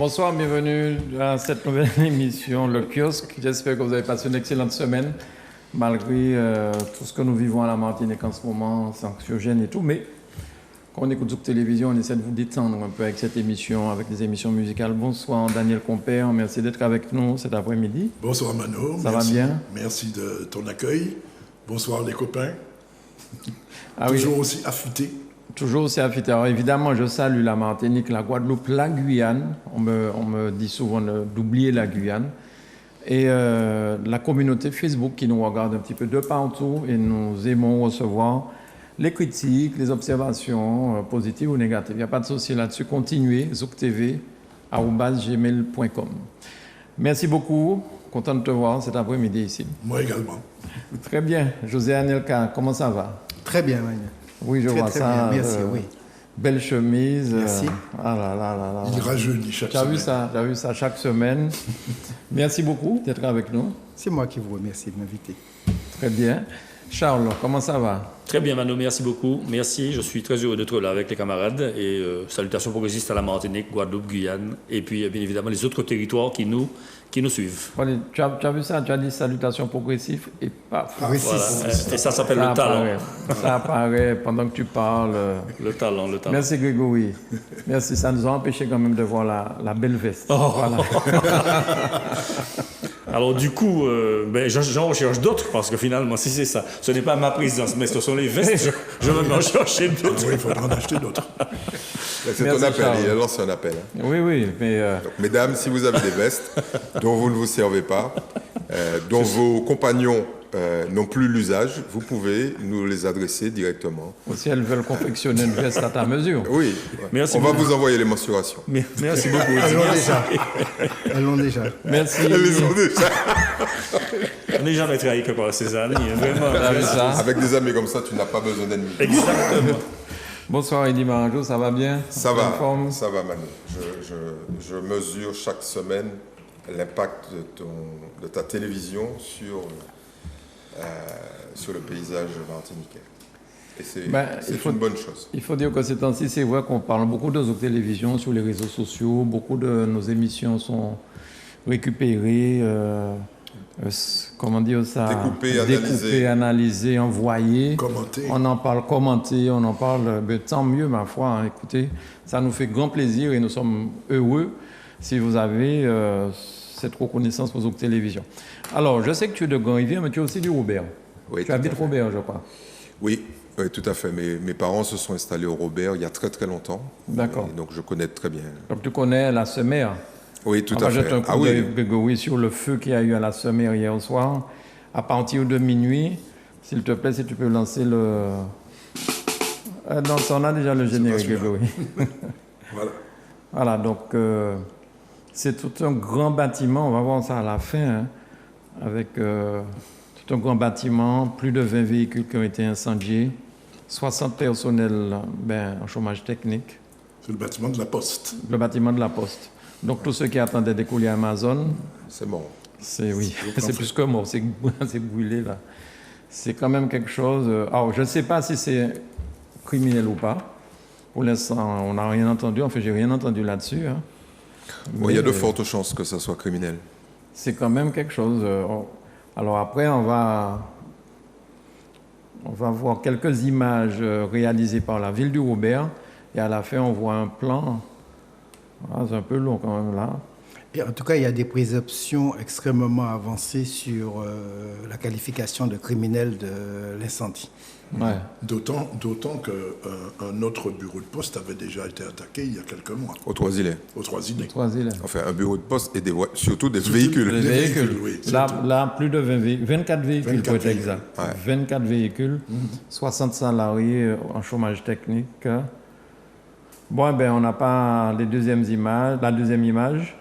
Bonsoir, bienvenue à cette nouvelle émission, Le Kiosque. J'espère que vous avez passé une excellente semaine, malgré tout ce que nous vivons à la Martinique en ce moment, c'est anxiogène et tout. Mais quand on écoute sur télévision, on essaie de vous détendre un peu avec cette émission, avec des émissions musicales. Bonsoir, Daniel Compère, merci d'être avec nous cet après-midi. Bonsoir Mano, ça va bien? Merci de ton accueil. Bonsoir les copains. Toujours aussi affûté. Toujours aussi affûté. Alors évidemment, je salue la Martinique, la Guadeloupe, la Guyane. On me dit souvent d'oublier la Guyane. Et la communauté Facebook qui nous regarde un petit peu de partout. Et nous aimons recevoir les critiques, les observations positives ou négatives. Il n'y a pas de souci là-dessus. Continuez, zouktv@gmail.com. Merci beaucoup. Content de te voir cet après-midi ici. Moi également. Très bien. José Anelka, comment ça va? Très bien, Manu. Oui, je vois très ça. Bien. Merci, oui. Belle chemise. Merci. Ah là là là là. Il rajeunit chaque semaine. J'ai vu ça chaque semaine. Merci beaucoup d'être avec nous. C'est moi qui vous remercie de m'inviter. Très bien. Charles, comment ça va? Très bien, Mano, merci beaucoup. Merci, je suis très heureux d'être là avec les camarades. Et salutations progressistes à la Martinique, Guadeloupe, Guyane, et puis bien évidemment les autres territoires qui nous suivent. Allez, tu as vu ça? Tu as dit salutations progressives et paf. Voilà. Et ça s'appelle le talent. Ça apparaît pendant que tu parles. Le talent. Merci Grégory. Merci, ça nous a empêché quand même de voir la belle veste. Oh. Voilà. Alors du coup, j'en recherche d'autres parce que finalement, si c'est ça, ce n'est pas ma présidence, mais ce sont les vestes, je vais en chercher d'autres. Oui, il faudra en acheter d'autres. C'est ton appel, il a lancé un appel. Oui, mais... Donc, mesdames, si vous avez des vestes dont vous ne vous servez pas, dont vos compagnons n'ont plus l'usage, vous pouvez nous les adresser directement. Ou si elles veulent confectionner une veste à ta mesure. Oui, merci on beaucoup. va vous envoyer les mensurations. Merci beaucoup. Elles l'ont déjà. Merci. Elles les ont déjà. On n'est jamais trahi que par ses amis, vraiment. Ça. Avec des amis comme ça, tu n'as pas besoin d'ennemis. Exactement. Bonsoir Eddy Maranjo, ça va bien? Ça va, forme? ça va Manu. Je mesure chaque semaine l'impact de ta télévision sur le paysage martiniquais. Et c'est une bonne chose. Il faut dire que ces temps-ci, c'est vrai qu'on parle beaucoup de télévision sur les réseaux sociaux. Beaucoup de nos émissions sont récupérées, comment dire ça? Découpées, analysées, envoyées. Commenter. On en parle, commenter, on en parle. Mais tant mieux, ma foi. Hein, écoutez, ça nous fait grand plaisir et nous sommes heureux si vous avez cette reconnaissance pour Zouk Télévision. Alors, je sais que tu es de Grand-Rivière, mais tu es aussi du Robert. Oui, tu habites Robert, je crois. Oui, tout à fait. Mes parents se sont installés au Robert il y a très très longtemps. D'accord. Donc je connais très bien. Donc tu connais la Semère. Oui, tout à fait. Jette un coup d'œil, Grégory, sur le feu qu'il y a eu à la Semère hier soir. À partir de minuit, s'il te plaît, si tu peux lancer le... non, ça, on a déjà le générique, Grégory. Voilà, donc c'est tout un grand bâtiment, on va voir ça à la fin, hein, avec tout un grand bâtiment, plus de 20 véhicules qui ont été incendiés, 60 personnels en chômage technique. C'est le bâtiment de la Poste. Le bâtiment de la Poste. Donc tous ceux qui attendaient des colis Amazon... C'est mort. C'est plus que mort, c'est brûlé là. C'est quand même quelque chose... Alors je ne sais pas si c'est criminel ou pas. Pour l'instant, on n'a rien entendu, enfin j'ai rien entendu là-dessus. Hein. Il y a de fortes chances que ça soit criminel. C'est quand même quelque chose... Alors après, on va voir quelques images réalisées par la ville du Robert. Et à la fin, on voit un plan. Ah, c'est un peu long quand même là. Et en tout cas, il y a des présomptions extrêmement avancées sur la qualification de criminel de l'incendie. Ouais. D'autant qu'un autre bureau de poste avait déjà été attaqué il y a quelques mois. Au Trois-Îlets. Au Trois-Îlets. Enfin, un bureau de poste et surtout des véhicules. Des véhicules, oui. Là, plus de 24 véhicules pour être exact. Ouais. 24 véhicules, 60 salariés en chômage technique. Bon, on n'a pas la deuxième image.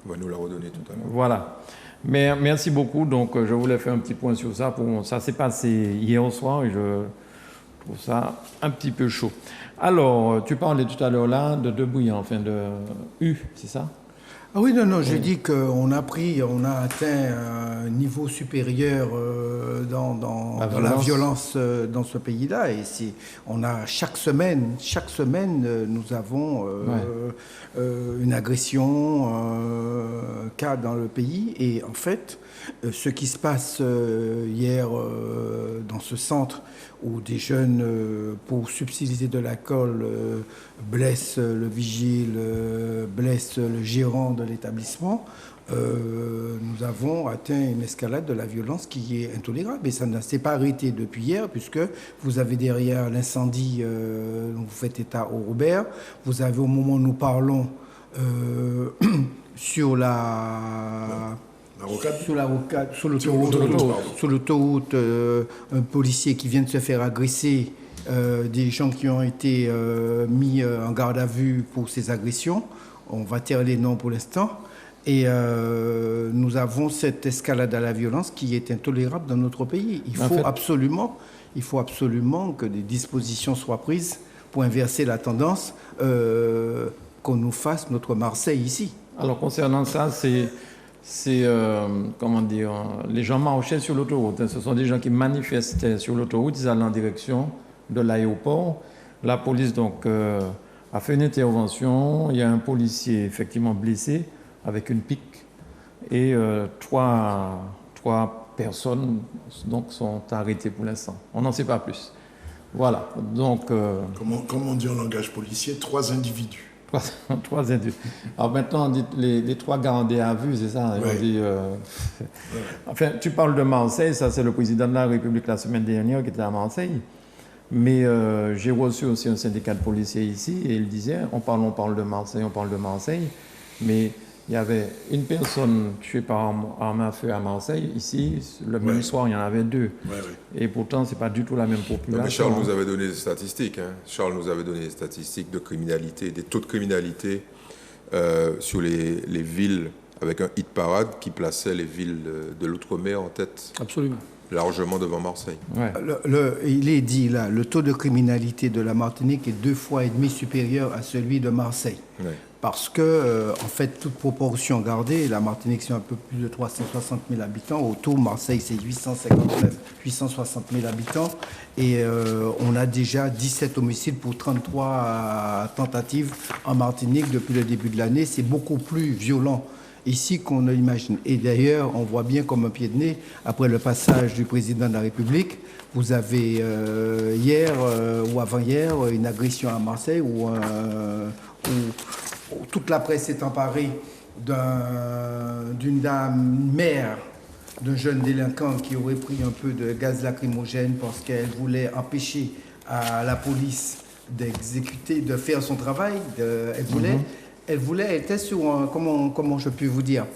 On va nous la redonner tout à l'heure. Voilà. Mais merci beaucoup. Donc, je voulais faire un petit point sur ça. Ça s'est passé hier soir et je trouve ça un petit peu chaud. Alors, tu parlais tout à l'heure là de Debouillant, enfin de U, c'est ça? Ah oui, non, je dis qu'on a atteint un niveau supérieur dans la violence dans ce pays-là. Et on a chaque semaine, nous avons une agression, un cas dans le pays. Et en fait, ce qui se passe hier dans ce centre où des jeunes, pour subtiliser de l'alcool, blessent le vigile, blessent le gérant de l'établissement, nous avons atteint une escalade de la violence qui est intolérable. Et ça ne s'est pas arrêté depuis hier, puisque vous avez derrière l'incendie dont vous faites état au Robert, vous avez au moment où nous parlons sur l'autoroute, un policier qui vient de se faire agresser, des gens qui ont été mis en garde à vue pour ces agressions. On va taire les noms pour l'instant. Et nous avons cette escalade à la violence qui est intolérable dans notre pays. Il faut absolument que des dispositions soient prises pour inverser la tendance, qu'on nous fasse notre Marseille ici. Alors concernant ça, comment dire, les gens marchaient sur l'autoroute. Ce sont des gens qui manifestaient sur l'autoroute, ils allaient en direction de l'aéroport. La police donc a fait une intervention. Il y a un policier effectivement blessé avec une pique et trois personnes donc sont arrêtées pour l'instant. On n'en sait pas plus. Voilà. Donc comment on dit en langage policier, 3 individus. Trois individus. Alors maintenant, on dit les 3 gardés à vue, c'est ça? Ouais. On dit, Enfin, tu parles de Marseille, ça c'est le président de la République la semaine dernière qui était à Marseille. Mais j'ai reçu aussi un syndicat de policiers ici et il disait, on parle de Marseille, mais il y avait une personne tuée par arme à feu à Marseille. Ici, le même soir, il y en avait 2. Et pourtant, ce n'est pas du tout la même population. Non, mais Charles nous avait donné des statistiques. Charles nous avait donné des statistiques de criminalité, des taux de criminalité sur les villes, avec un hit parade qui plaçait les villes de l'outre-mer en tête. Absolument. Largement devant Marseille. Ouais. Il est dit là, le taux de criminalité de la Martinique est 2,5 fois supérieur à celui de Marseille. Ouais. Parce que, en fait, toute proportion gardée, la Martinique, c'est un peu plus de 360 000 habitants. Autour, Marseille, c'est 860 000 habitants. Et on a déjà 17 homicides pour 33 tentatives en Martinique depuis le début de l'année. C'est beaucoup plus violent ici qu'on ne l'imagine. Et d'ailleurs, on voit bien comme un pied de nez, après le passage du président de la République, vous avez hier ou avant-hier une agression à Marseille où toute la presse s'est emparée d'une dame mère d'un jeune délinquant qui aurait pris un peu de gaz lacrymogène parce qu'elle voulait empêcher à la police de faire son travail. Elle était sur un, comment je peux vous dire,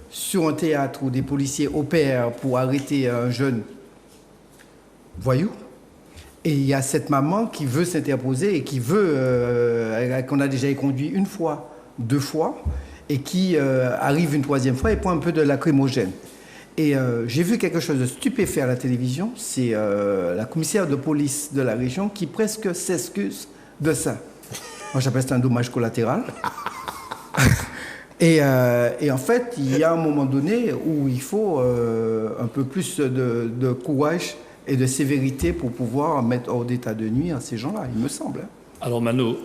sur un théâtre où des policiers opèrent pour arrêter un jeune voyou. Et il y a cette maman qui veut s'interposer et qui veut, qu'on a déjà conduit 1 fois, 2 fois, et qui arrive une 3e fois et prend un peu de lacrymogène. Et j'ai vu quelque chose de stupéfiant à la télévision, c'est la commissaire de police de la région qui presque s'excuse de ça. Moi, j'appelle ça un dommage collatéral. Et en fait, il y a un moment donné où il faut un peu plus de courage et de sévérité pour pouvoir mettre hors d'état de nuire ces gens-là, il me semble. Alors Mano,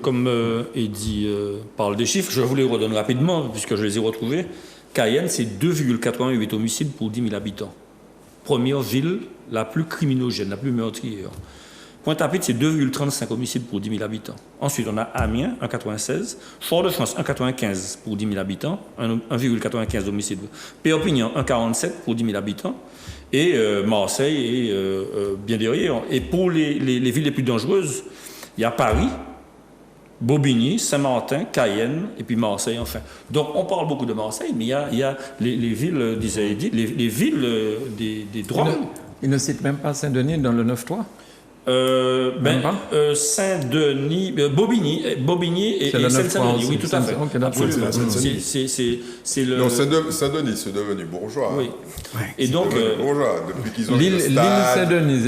comme Eddy parle des chiffres, je vous les redonne rapidement, puisque je les ai retrouvés. Cayenne, c'est 2,88 homicides pour 10 000 habitants. Première ville la plus criminogène, la plus meurtrière. Pointe-à-Pitre, c'est 2,35 homicides pour 10 000 habitants. Ensuite, on a Amiens, 1,96. Fort-de-France, 1,95 pour 10 000 habitants. 1,95 homicides. Perpignan, 1,47 pour 10 000 habitants. Et Marseille est bien derrière. Et pour les villes les plus dangereuses, il y a Paris, Bobigny, Saint-Martin, Cayenne et puis Marseille enfin. Donc on parle beaucoup de Marseille, mais il y a les villes, les villes des droits. Il ne cite même pas Saint-Denis dans le 9-3. Saint-Denis, Bobigny et Seine-Saint-Denis. Oui, tout à fait. C'est le. Non, Saint-Denis, c'est devenu bourgeois. Oui. Et donc. Bourgeois, depuis qu'ils ont l'île Saint-Denis.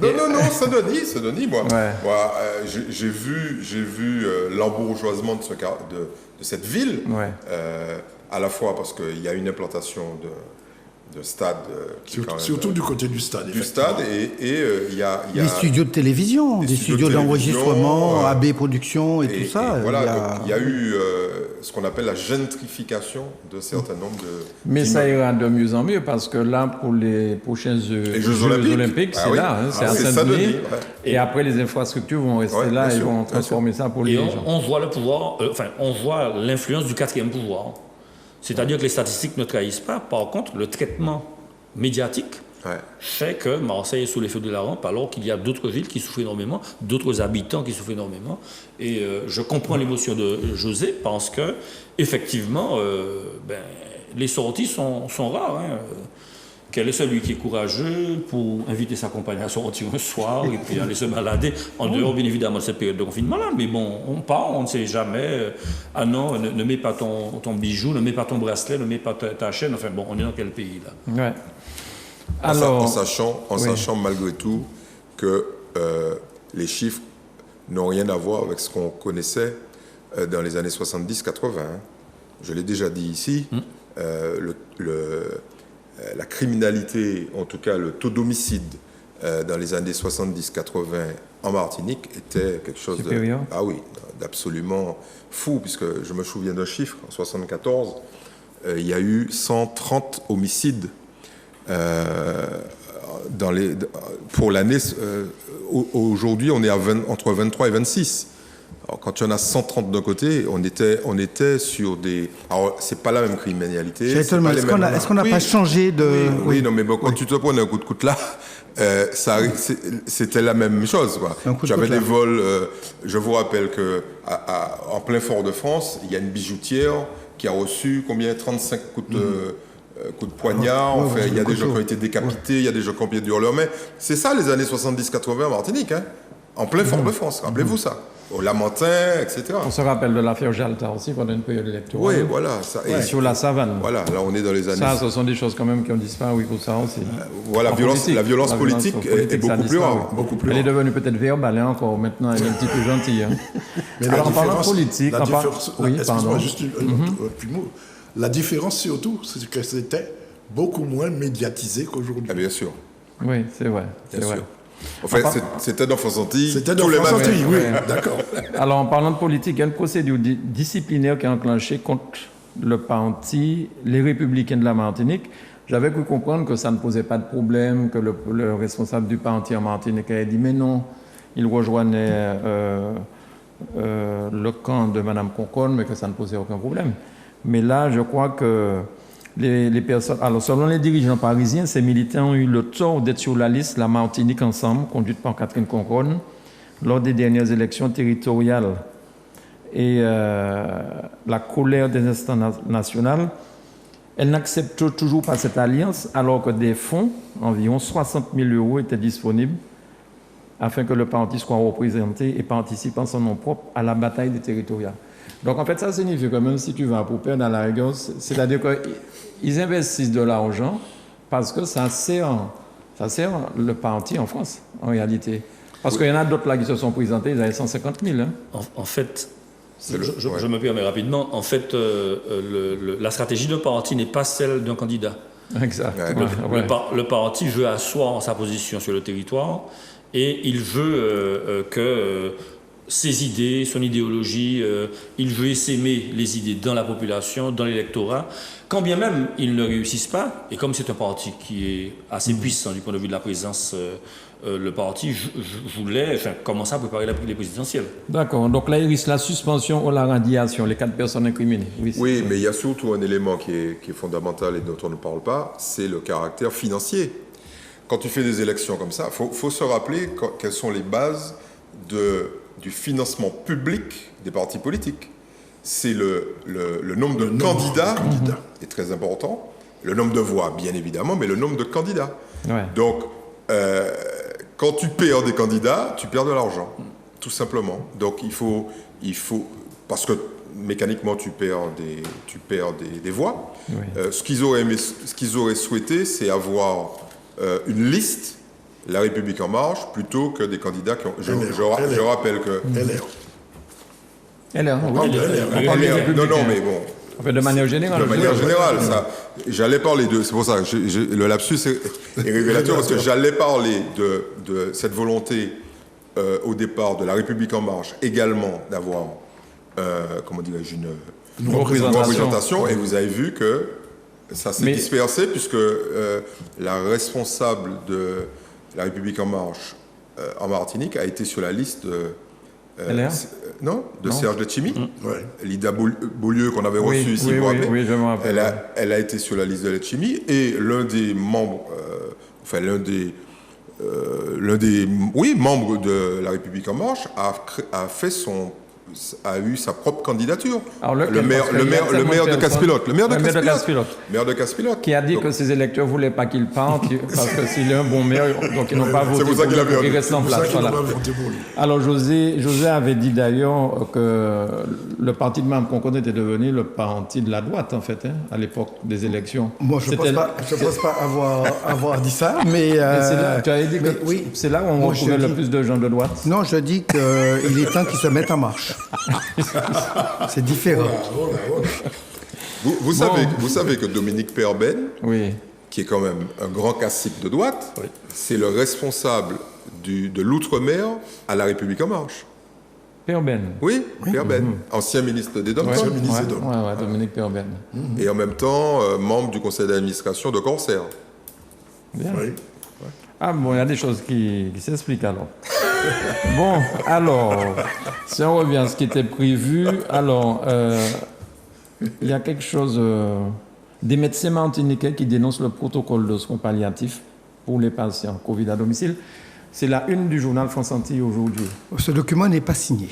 Non, Saint-Denis, moi. Ouais. Moi, j'ai vu l'embourgeoisement de cette ville, à la fois parce qu'il y a une implantation de stade. Surtout du côté du stade. Du stade, et il y a. Des studios de télévision, des studios d'enregistrement, AB Productions et tout ça. Voilà, donc il y a eu ce qu'on appelle la gentrification de certains nombres de. Mais ça ira de mieux en mieux parce que là, pour les prochains Jeux Olympiques, c'est là, c'est à Saint-Denis. Et après, les infrastructures vont rester là et vont transformer ça pour les gens. On voit le pouvoir, on voit l'influence du quatrième pouvoir. C'est-à-dire que les statistiques ne trahissent pas. Par contre, le traitement médiatique fait que Marseille est sous les feux de la rampe, alors qu'il y a d'autres villes qui souffrent énormément, d'autres habitants qui souffrent énormément. Et je comprends l'émotion de José, parce que effectivement, les sorties sont rares. Quel est celui qui est courageux pour inviter sa compagne à sortir un soir et puis aller se balader en dehors, bien évidemment, de cette période de confinement-là. Mais bon, on part, on ne sait jamais. Ah non, ne mets pas ton bijou, ne mets pas ton bracelet, ne mets pas ta chaîne. Enfin bon, on est dans quel pays là? Ouais. Alors, en sachant malgré tout que les chiffres n'ont rien à voir avec ce qu'on connaissait dans les années 70-80. Je l'ai déjà dit ici, la criminalité, en tout cas le taux d'homicide dans les années 70-80 en Martinique était quelque chose d'absolument fou, puisque je me souviens d'un chiffre, en 1974, il y a eu 130 homicides pour l'année. Aujourd'hui, on est entre 23 et 26. Alors, quand il y en a 130 d'un côté, on était sur des. Alors, c'est pas la même criminalité. Est-ce qu'on n'a pas changé de. Oui, non, mais bon, quand tu te prends un coup de coude là, c'était la même chose, quoi. J'avais des vols. Je vous rappelle que en plein Fort-de-France, il y a une bijoutière qui a reçu combien 35 coups de poignard. Il y a des gens qui ont été décapités, il y a des gens qui ont perdu leur main. C'est ça les années 70-80 en Martinique, en plein Fort-de-France. Rappelez-vous ça. Au Lamentin, etc. On se rappelle de l'affaire Jalta aussi pendant une période électorale. Oui, voilà. Ça, et sur la savane. Voilà, là on est dans les années... Ça, ce sont des choses quand même qui ont disparu pour ça aussi. Voilà, la violence politique est beaucoup plus rare. Elle est devenue peut-être verbale encore, maintenant elle est un petit peu gentille. Mais alors en parlant de politique... Excuse-moi, juste un petit mot. La différence surtout, c'est que c'était beaucoup moins médiatisé qu'aujourd'hui. Ah, bien sûr. Oui, c'est vrai. En fait, c'était dans Fonsanti. C'était dans Fonsanti, oui, d'accord. Alors, en parlant de politique, il y a une procédure disciplinaire qui est enclenchée contre le parti, les Républicains de la Martinique. J'avais cru comprendre que ça ne posait pas de problème, que le responsable du parti en Martinique avait dit, mais non, il rejoignait le camp de Mme Conconne, mais que ça ne posait aucun problème. Mais là, je crois que les personnes... Alors, selon les dirigeants parisiens, ces militants ont eu le tort d'être sur la liste La Martinique Ensemble, conduite par Catherine Conconne, lors des dernières élections territoriales. Et la colère des instances nationales, elle n'accepte toujours pas cette alliance, alors que des fonds, environ 60 000 €, étaient disponibles afin que le parti soit représenté et participe en son nom propre à la bataille des territoriales. Donc en fait, ça signifie que même si tu vas pour perdre dans la rigueur, c'est-à-dire qu'ils investissent de l'argent parce que ça sert le parti en France, en réalité. Parce qu'il y en a d'autres là qui se sont présentés, ils avaient 150 000. En fait, je me permets rapidement, en fait, la stratégie d'un parti n'est pas celle d'un candidat. Exact. Le parti veut asseoir sa position sur le territoire et il veut que... ses idées, son idéologie, il veut essaimer les idées dans la population, dans l'électorat, quand bien même ils ne réussissent pas, et comme c'est un parti qui est assez puissant du point de vue de la présence, le parti voulait commencer à préparer les présidentielles. D'accord, donc là il risque la suspension ou la radiation, les 4 personnes incriminées. Oui, mais il y a surtout un élément qui est fondamental et dont on ne parle pas, c'est le caractère financier. Quand tu fais des élections comme ça, il faut se rappeler quelles sont les bases du financement public des partis politiques. C'est le nombre de candidats est très important, le nombre de voix bien évidemment, mais le nombre de candidats. Ouais. Donc quand tu perds des candidats, tu perds de l'argent, tout simplement. Donc il faut parce que mécaniquement tu perds des voix. Oui. Ce qu'ils auraient souhaité, c'est avoir une liste, La République en marche, plutôt que des candidats qui ont. Je rappelle que. LR, oui. Non, mais bon. En fait, de manière générale. De manière générale, ça. J'allais parler de. C'est pour ça que le lapsus est révélateur, parce que j'allais parler de cette volonté au départ de La République en marche, également d'avoir, comment dirais-je, une représentation. Et vous avez vu que ça s'est dispersé, puisque la responsable de La République en marche en Martinique a été sur la liste de Serge Letchimy. Ouais. Lida Beaulieu, qu'on avait reçu ici, vous vous rappelez. Oui, je me rappelle. Elle a été sur la liste de Letchimy, et l'un des membres, membres de La République en marche a eu sa propre candidature. Alors, le maire de Casse-Pilote. Le maire de Casse-Pilote. Qui a dit que ses électeurs ne voulaient pas qu'il parte, parce que s'il est un bon maire, donc ils n'ont pas voté pour ça qu'il il reste en place. Voilà. Alors José avait dit d'ailleurs que le parti de Mme Concorde était devenu le parti de la droite, en fait, à l'époque des élections. Moi, je ne pense pas avoir dit ça, mais... tu avais dit que c'est là où on retrouvait le plus de gens de droite. Non, je dis qu'il est temps qu'ils se mettent en marche. C'est différent. Vous savez que Dominique Perben, qui est quand même un grand classique de droite, c'est le responsable de l'outre-mer à La République en marche. Perben. Oui, Perben, ancien ministre des Dom. Dominique Perben. Et en même temps, membre du conseil d'administration de Corsair. Bien. Oui. Ah bon, il y a des choses qui s'expliquent alors. Bon, alors, si on revient à ce qui était prévu, alors, il y a quelque chose... des médecins martiniquais qui dénoncent le protocole de soins palliatifs pour les patients Covid à domicile. C'est la une du journal France Antilles aujourd'hui. Ce document n'est pas signé.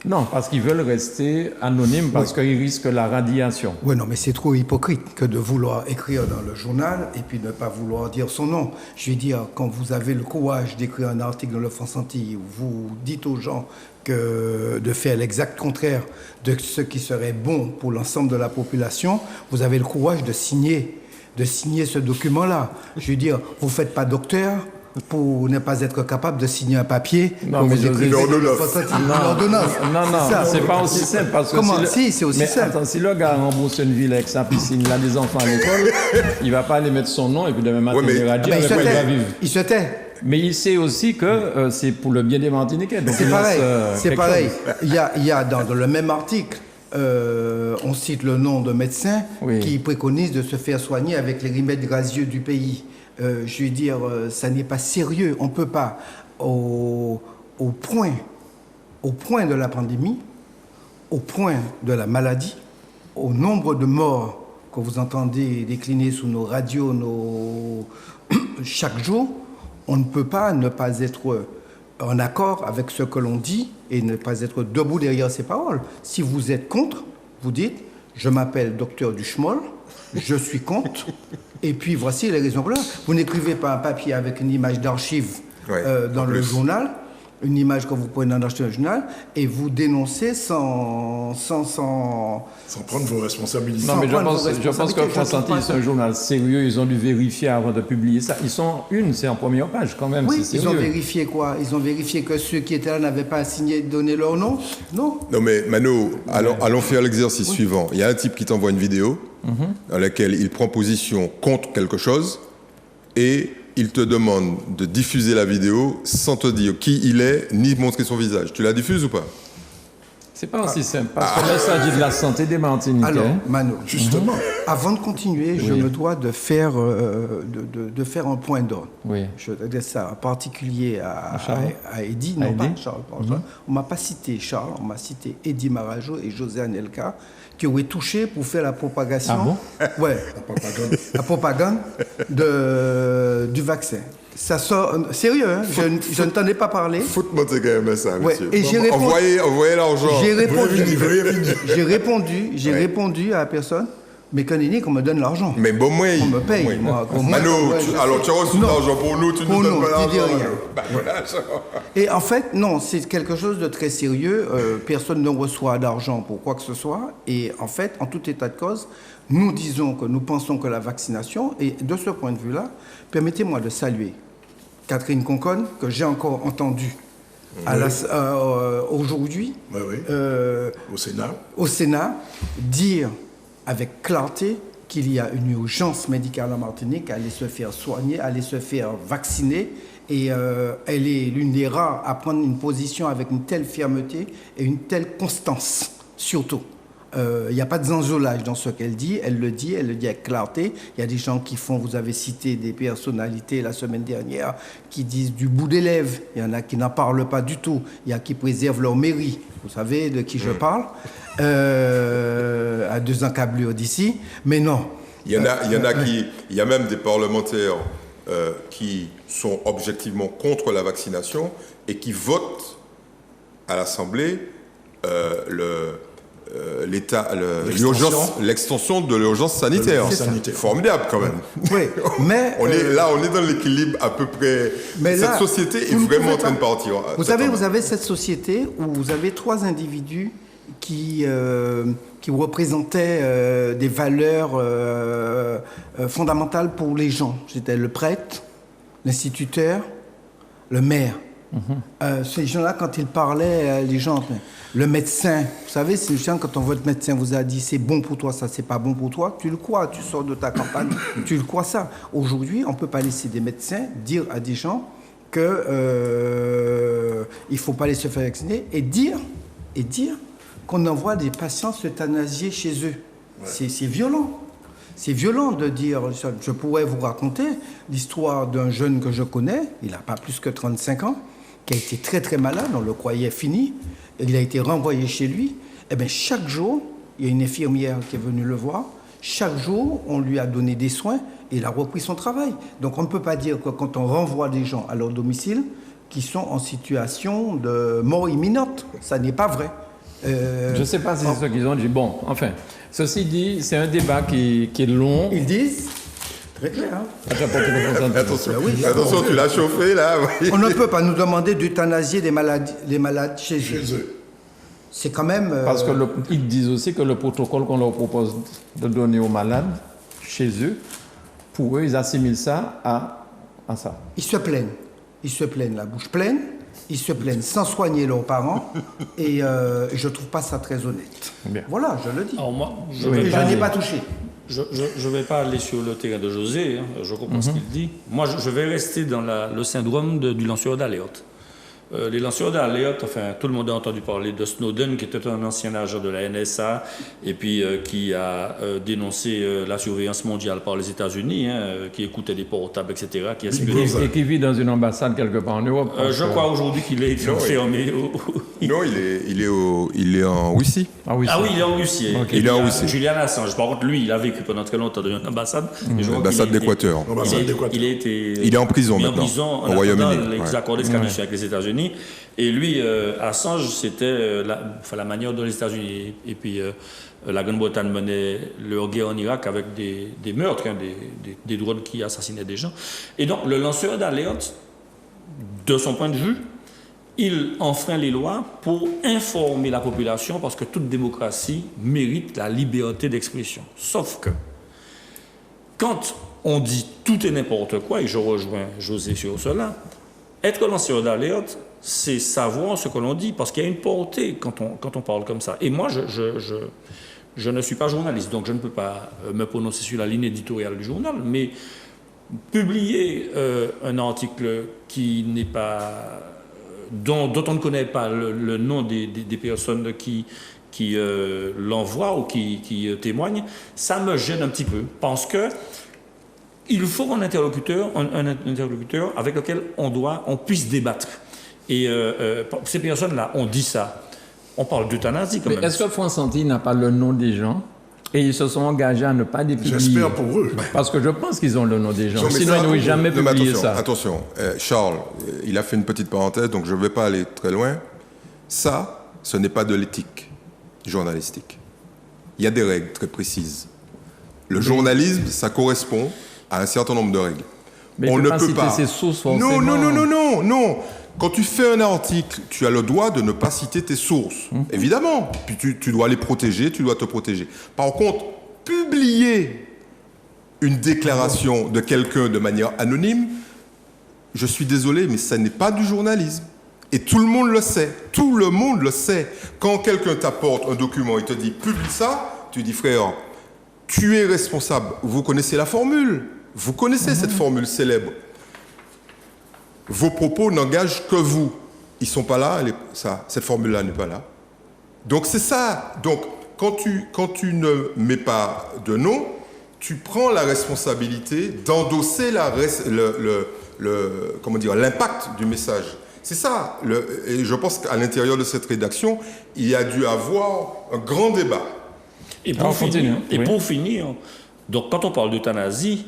Non, parce qu'ils veulent rester anonymes, parce qu'ils risquent la radiation. Oui, non, mais c'est trop hypocrite que de vouloir écrire dans le journal et puis ne pas vouloir dire son nom. Je veux dire, quand vous avez le courage d'écrire un article dans le France Antilles où vous dites aux gens que de faire l'exact contraire de ce qui serait bon pour l'ensemble de la population, vous avez le courage de signer ce document-là. Je veux dire, vous ne faites pas docteur pour ne pas être capable de signer un papier. Non, mais l'ordonnance. Non, c'est pas aussi simple. Parce que comment si, c'est aussi simple. Attends, si le gars rembourse une ville avec sa piscine, il a des enfants à l'école, il ne va pas aller mettre son nom et puis demain matin, il va dire avec quoi il va vivre. Il se tait. Mais il sait aussi que c'est pour le bien des Martiniquais. C'est pareil. C'est pareil. Il y a dans le même article, on cite le nom de médecins qui préconisent de se faire soigner avec les remèdes rasieux du pays. Je veux dire, ça n'est pas sérieux. On ne peut pas, au point de la pandémie, au point de la maladie, au nombre de morts que vous entendez décliner sous nos radios chaque jour, on ne peut pas ne pas être en accord avec ce que l'on dit et ne pas être debout derrière ces paroles. Si vous êtes contre, vous dites « Je m'appelle docteur Duchemol, je suis contre ». Et puis voici les raisons pour lesquelles. Vous n'écrivez pas un papier avec une image d'archive dans le journal, une image que vous prenez dans le journal, et vous dénoncez sans prendre vos responsabilités. Non, mais je pense que France Antilles, c'est un journal sérieux. Ils ont dû vérifier avant de publier ça. C'est en première page quand même. Oui, ils ont vérifié quoi? Ils ont vérifié que ceux qui étaient là n'avaient pas signé, donné leur nom? Non. Non, mais Mano, allons faire l'exercice suivant. Il y a un type qui t'envoie une vidéo dans laquelle il prend position contre quelque chose et il te demande de diffuser la vidéo sans te dire qui il est ni montrer son visage. Tu la diffuses ou pas? C'est pas aussi simple, parce que là, il s'agit de la santé des Martiniquais. Alors, Mano, justement, avant de continuer, je me dois de faire un point d'ordre. Oui. Je dis ça en particulier à Eddy, non pas Charles. On ne m'a pas cité Charles, on m'a cité Eddy Marajo et José Anelka, qui auraient touché pour faire la propagation. Ah bon? Ouais, la propagande du vaccin. Ça sort... Sérieux, hein? Je ne t'en ai pas parlé. Foute-moi quand même ça, monsieur. Et j'ai répondu... Envoyez l'argent. J'ai répondu à la personne Mais canonique, on me donne l'argent. Mais bon, moi, on me paye. Oui. Moi, alors, tu as reçu de l'argent pour nous, tu nous donnes pas l'argent. Rien. Voilà. Et en fait, non, c'est quelque chose de très sérieux. Personne ne reçoit d'argent pour quoi que ce soit. Et en fait, en tout état de cause, nous pensons que la vaccination, et de ce point de vue-là, permettez-moi de saluer Catherine Conconne, que j'ai encore entendue aujourd'hui, au Sénat, dire avec clarté qu'il y a une urgence médicale en Martinique, aller se faire soigner, aller se faire vacciner. Et elle est l'une des rares à prendre une position avec une telle fermeté et une telle constance, surtout. Il n'y a pas de zanzolage dans ce qu'elle dit, elle le dit avec clarté. Il y a des gens qui vous avez cité des personnalités la semaine dernière, qui disent du bout des lèvres. Il y en a qui n'en parlent pas du tout. Il y a qui préservent leur mairie. Vous savez de qui je parle, à 2 encablures d'ici. Mais non. Il y a même des parlementaires qui sont objectivement contre la vaccination et qui votent à l'Assemblée l'extension de l'urgence sanitaire. C'est formidable quand même. Oui, mais on est dans l'équilibre à peu près. Mais cette société est vraiment en train de partir. Vous savez, vous avez cette société où vous avez 3 individus qui représentaient des valeurs fondamentales pour les gens. C'était le prêtre, l'instituteur, le maire. Ces gens-là, quand ils parlaient, les gens, le médecin, vous savez, c'est gens, quand votre médecin vous a dit c'est bon pour toi, ça c'est pas bon pour toi, tu le crois, tu sors de ta campagne, tu le crois ça. Aujourd'hui, on ne peut pas laisser des médecins dire à des gens qu'il ne faut pas les se faire vacciner et dire qu'on envoie des patients s'euthanasier chez eux. Ouais. C'est violent. C'est violent de dire, je pourrais vous raconter l'histoire d'un jeune que je connais, il n'a pas plus que 35 ans, qui a été très très malade, on le croyait fini, et il a été renvoyé chez lui. Et bien chaque jour, il y a une infirmière qui est venue le voir, chaque jour, on lui a donné des soins, et il a repris son travail. Donc on ne peut pas dire que quand on renvoie des gens à leur domicile, qu'ils sont en situation de mort imminente. Ça n'est pas vrai. Je ne sais pas si c'est ce qu'ils ont dit. Bon, enfin, ceci dit, c'est un débat qui est long. Ils disent, très clair. Attention, tu l'as chauffé là. Oui. On ne peut pas nous demander d'euthanasier les malades chez eux. C'est quand même... Parce qu'ils disent aussi que le protocole qu'on leur propose de donner aux malades chez eux, pour eux, ils assimilent ça à ça. Ils se plaignent la bouche pleine. Ils se plaignent sans soigner leurs parents et je ne trouve pas ça très honnête. Bien. Voilà, je le dis. Alors moi, je n'ai pas touché. Je ne vais pas aller sur le terrain de José, je comprends ce qu'il dit. Moi, je vais rester dans le syndrome du lanceur d'alerte. Les lanceurs d'alerte, enfin, tout le monde a entendu parler de Snowden, qui était un ancien agent de la NSA, et puis qui a dénoncé la surveillance mondiale par les États-Unis, qui écoutait des portables, etc. Et qui vit dans une ambassade quelque part en Europe. Je crois aujourd'hui qu'il est enfermé. Non, il est en Russie. Ah oui, il est en Russie. Okay. Il est en Russie. Julian Assange, par contre, lui, il a vécu pendant très longtemps dans une ambassade. L'ambassade d'Équateur. Il est en prison maintenant, au Royaume-Uni. Les accords d'extradition avec les États-Unis. Et lui, Assange, c'était la manière dont les États-Unis et puis la Grande-Bretagne menaient leur guerre en Irak avec des meurtres, des drones qui assassinaient des gens. Et donc, le lanceur d'alerte, de son point de vue, il enfreint les lois pour informer la population parce que toute démocratie mérite la liberté d'expression. Sauf que, quand on dit tout et n'importe quoi, et je rejoins José sur cela, être lanceur d'alerte, c'est savoir ce que l'on dit, parce qu'il y a une portée quand on parle comme ça. Et moi, je ne suis pas journaliste, donc je ne peux pas me prononcer sur la ligne éditoriale du journal, mais publier un article qui n'est pas... dont on ne connaît pas le nom des personnes qui l'envoient ou qui témoignent, ça me gêne un petit peu, parce que il faut un interlocuteur avec lequel on puisse débattre. Et ces personnes-là ont dit ça. On parle d'euthanasie quand même. Mais est-ce que France Antilles n'a pas le nom des gens et ils se sont engagés à ne pas les publier? J'espère pour eux. Parce que je pense qu'ils ont le nom des gens. Sinon, ils n'auraient jamais publié ça. Attention, Charles, il a fait une petite parenthèse, donc je ne vais pas aller très loin. Ça, ce n'est pas de l'éthique journalistique. Il y a des règles très précises. Le journalisme, ça correspond à un certain nombre de règles. Mais on ne peut pas citer ses sources forcément. Non. Quand tu fais un article, tu as le droit de ne pas citer tes sources, évidemment. Puis tu dois les protéger, tu dois te protéger. Par contre, publier une déclaration de quelqu'un de manière anonyme, je suis désolé, mais ça n'est pas du journalisme. Et tout le monde le sait. Tout le monde le sait. Quand quelqu'un t'apporte un document et te dit « publie ça », tu dis « frère, tu es responsable ». Vous connaissez la formule. Vous connaissez cette formule célèbre. Vos propos n'engagent que vous. Ils ne sont pas là, cette formule-là n'est pas là. Donc c'est ça. Donc quand tu ne mets pas de nom, tu prends la responsabilité d'endosser l'impact du message. C'est ça. Et je pense qu'à l'intérieur de cette rédaction, il y a dû avoir un grand débat. Et pour finir, donc quand on parle d'euthanasie,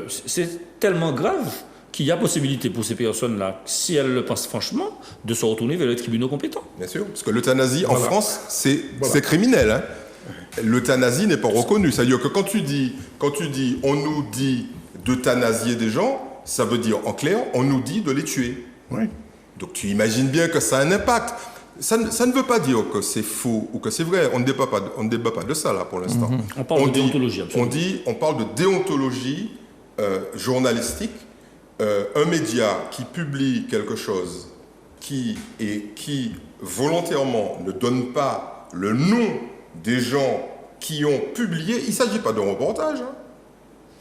c'est tellement grave qu'il y a possibilité pour ces personnes-là, si elles le pensent franchement, de se retourner vers les tribunaux compétents. Bien sûr, parce que l'euthanasie en France, c'est criminel. Hein. L'euthanasie n'est pas reconnue. C'est-à-dire que quand tu dis, on nous dit d'euthanasier des gens, ça veut dire, en clair, on nous dit de les tuer. Oui. Donc tu imagines bien que ça a un impact. Ça ne veut pas dire que c'est faux ou que c'est vrai. On ne débat pas de ça, là, pour l'instant. On parle de déontologie, absolument. On parle de déontologie journalistique. Un média qui publie quelque chose qui volontairement ne donne pas le nom des gens qui ont publié, il ne s'agit pas d'un reportage. Hein.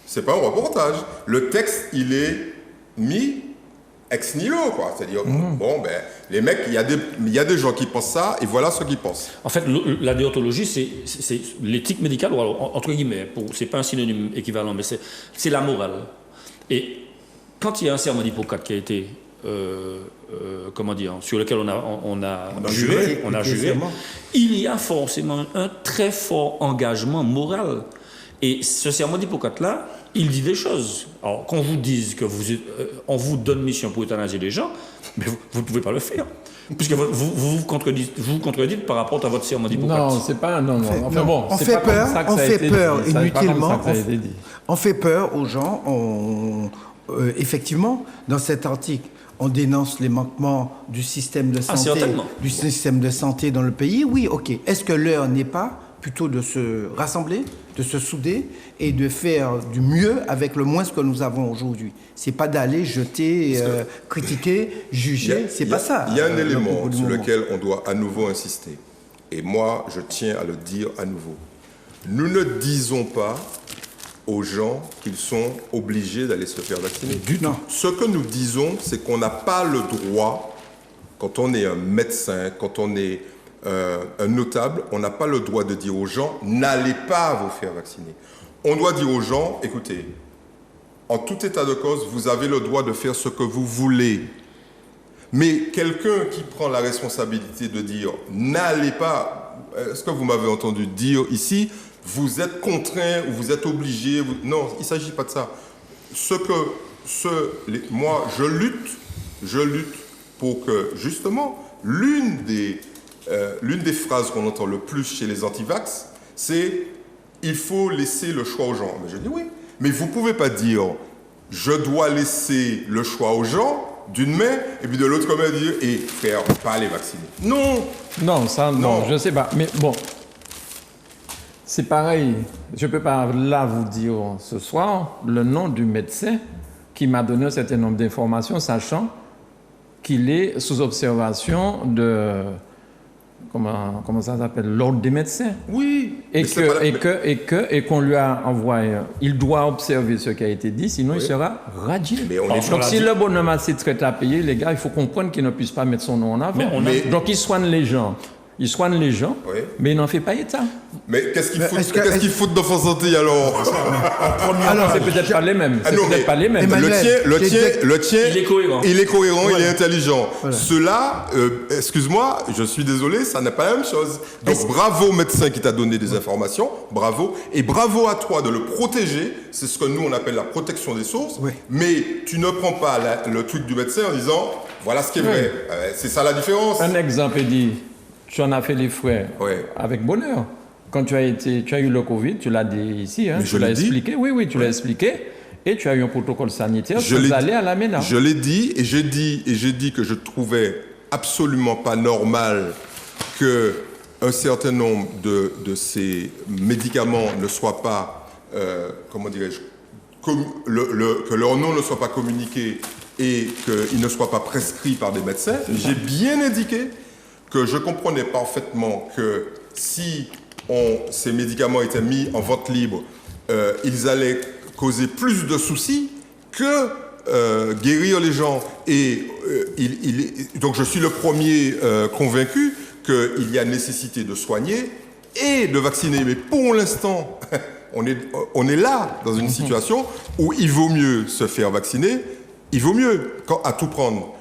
Ce n'est pas un reportage. Le texte, il est mis ex nihilo, quoi. C'est-à-dire, les mecs, il y a des gens qui pensent ça, et voilà ce qu'ils pensent. En fait, la déontologie, c'est l'éthique médicale, ou alors, entre guillemets, c'est pas un synonyme équivalent, mais c'est la morale. Et quand il y a un serment d'Hippocrate qui a été, sur lequel on a juré, il y a forcément un très fort engagement moral. Et ce serment d'Hippocrate-là, il dit des choses. Alors, qu'on vous dise que on vous donne mission pour euthanasier les gens, mais vous ne pouvez pas le faire. Puisque vous contredistes par rapport à votre serment d'Hippocrate. Non, c'est pas... Non. Enfin bon, on fait peur inutilement. On fait peur aux gens. Effectivement, dans cet article, on dénonce les manquements du système de santé, dans le pays. Oui, ok. Est-ce que l'heure n'est pas plutôt de se rassembler, de se souder et de faire du mieux avec le moins que nous avons aujourd'hui? C'est pas d'aller jeter, critiquer, juger. C'est pas ça. Il y a un élément sur lequel on doit à nouveau insister. Et moi, je tiens à le dire à nouveau. Nous ne disons pas aux gens qu'ils sont obligés d'aller se faire vacciner. Non. Ce que nous disons, c'est qu'on n'a pas le droit, quand on est un médecin, quand on est un notable, on n'a pas le droit de dire aux gens « n'allez pas vous faire vacciner ». On doit dire aux gens « écoutez, en tout état de cause, vous avez le droit de faire ce que vous voulez ». Mais quelqu'un qui prend la responsabilité de dire « n'allez pas », est-ce que vous m'avez entendu dire ici « vous êtes contraint ou vous êtes obligé ». Non, il ne s'agit pas de ça. Moi, je lutte pour que, justement, l'une des phrases qu'on entend le plus chez les anti-vax, c'est « il faut laisser le choix aux gens ». Mais je dis oui, mais vous ne pouvez pas dire « je dois laisser le choix aux gens » d'une main, et puis de l'autre, comme dire « et frère, pas les vacciner ». Non. Non, ça, non, je ne sais pas. Mais bon, c'est pareil. Je ne peux pas là vous dire ce soir le nom du médecin qui m'a donné un certain nombre d'informations, sachant qu'il est sous observation de... Comment ça s'appelle? L'ordre des médecins. Oui. Et qu'on lui a envoyé. Il doit observer ce qui a été dit, sinon il sera radié. Donc si le bonhomme a ses traites à payer, les gars, il faut comprendre qu'il ne puisse pas mettre son nom en avant. Donc il soigne les gens. Mais il n'en fait pas état. Mais qu'est-ce qu'il faut d'enfants santé alors? C'est peut-être pas les mêmes. Le tien, il est cohérent, voilà. Il est intelligent. Voilà. Ceux-là, excuse-moi, je suis désolé, ça n'est pas la même chose. Donc bravo au médecin qui t'a donné des informations, bravo. Et bravo à toi de le protéger, c'est ce que nous on appelle la protection des sources. Oui. Mais tu ne prends pas le truc du médecin en disant, voilà ce qui est vrai. C'est ça la différence. Un exemple est dit. Tu en as fait les frais avec bonheur. quand tu as eu le Covid, tu l'as dit ici, hein, tu l'as expliqué. Oui, tu l'as expliqué. Et tu as eu un protocole sanitaire sans aller à la MENA. Je l'ai dit et j'ai dit que je trouvais absolument pas normal que un certain nombre de ces médicaments ne soient pas, comment dirais-je, que leur nom ne soit pas communiqué et qu'ils ne soient pas prescrits par des médecins. J'ai bien indiqué que je comprenais parfaitement que si ces médicaments étaient mis en vente libre, ils allaient causer plus de soucis que guérir les gens. Et donc je suis le premier convaincu qu'il y a nécessité de soigner et de vacciner. Mais pour l'instant, on est là dans une situation où il vaut mieux se faire vacciner, il vaut mieux à tout prendre.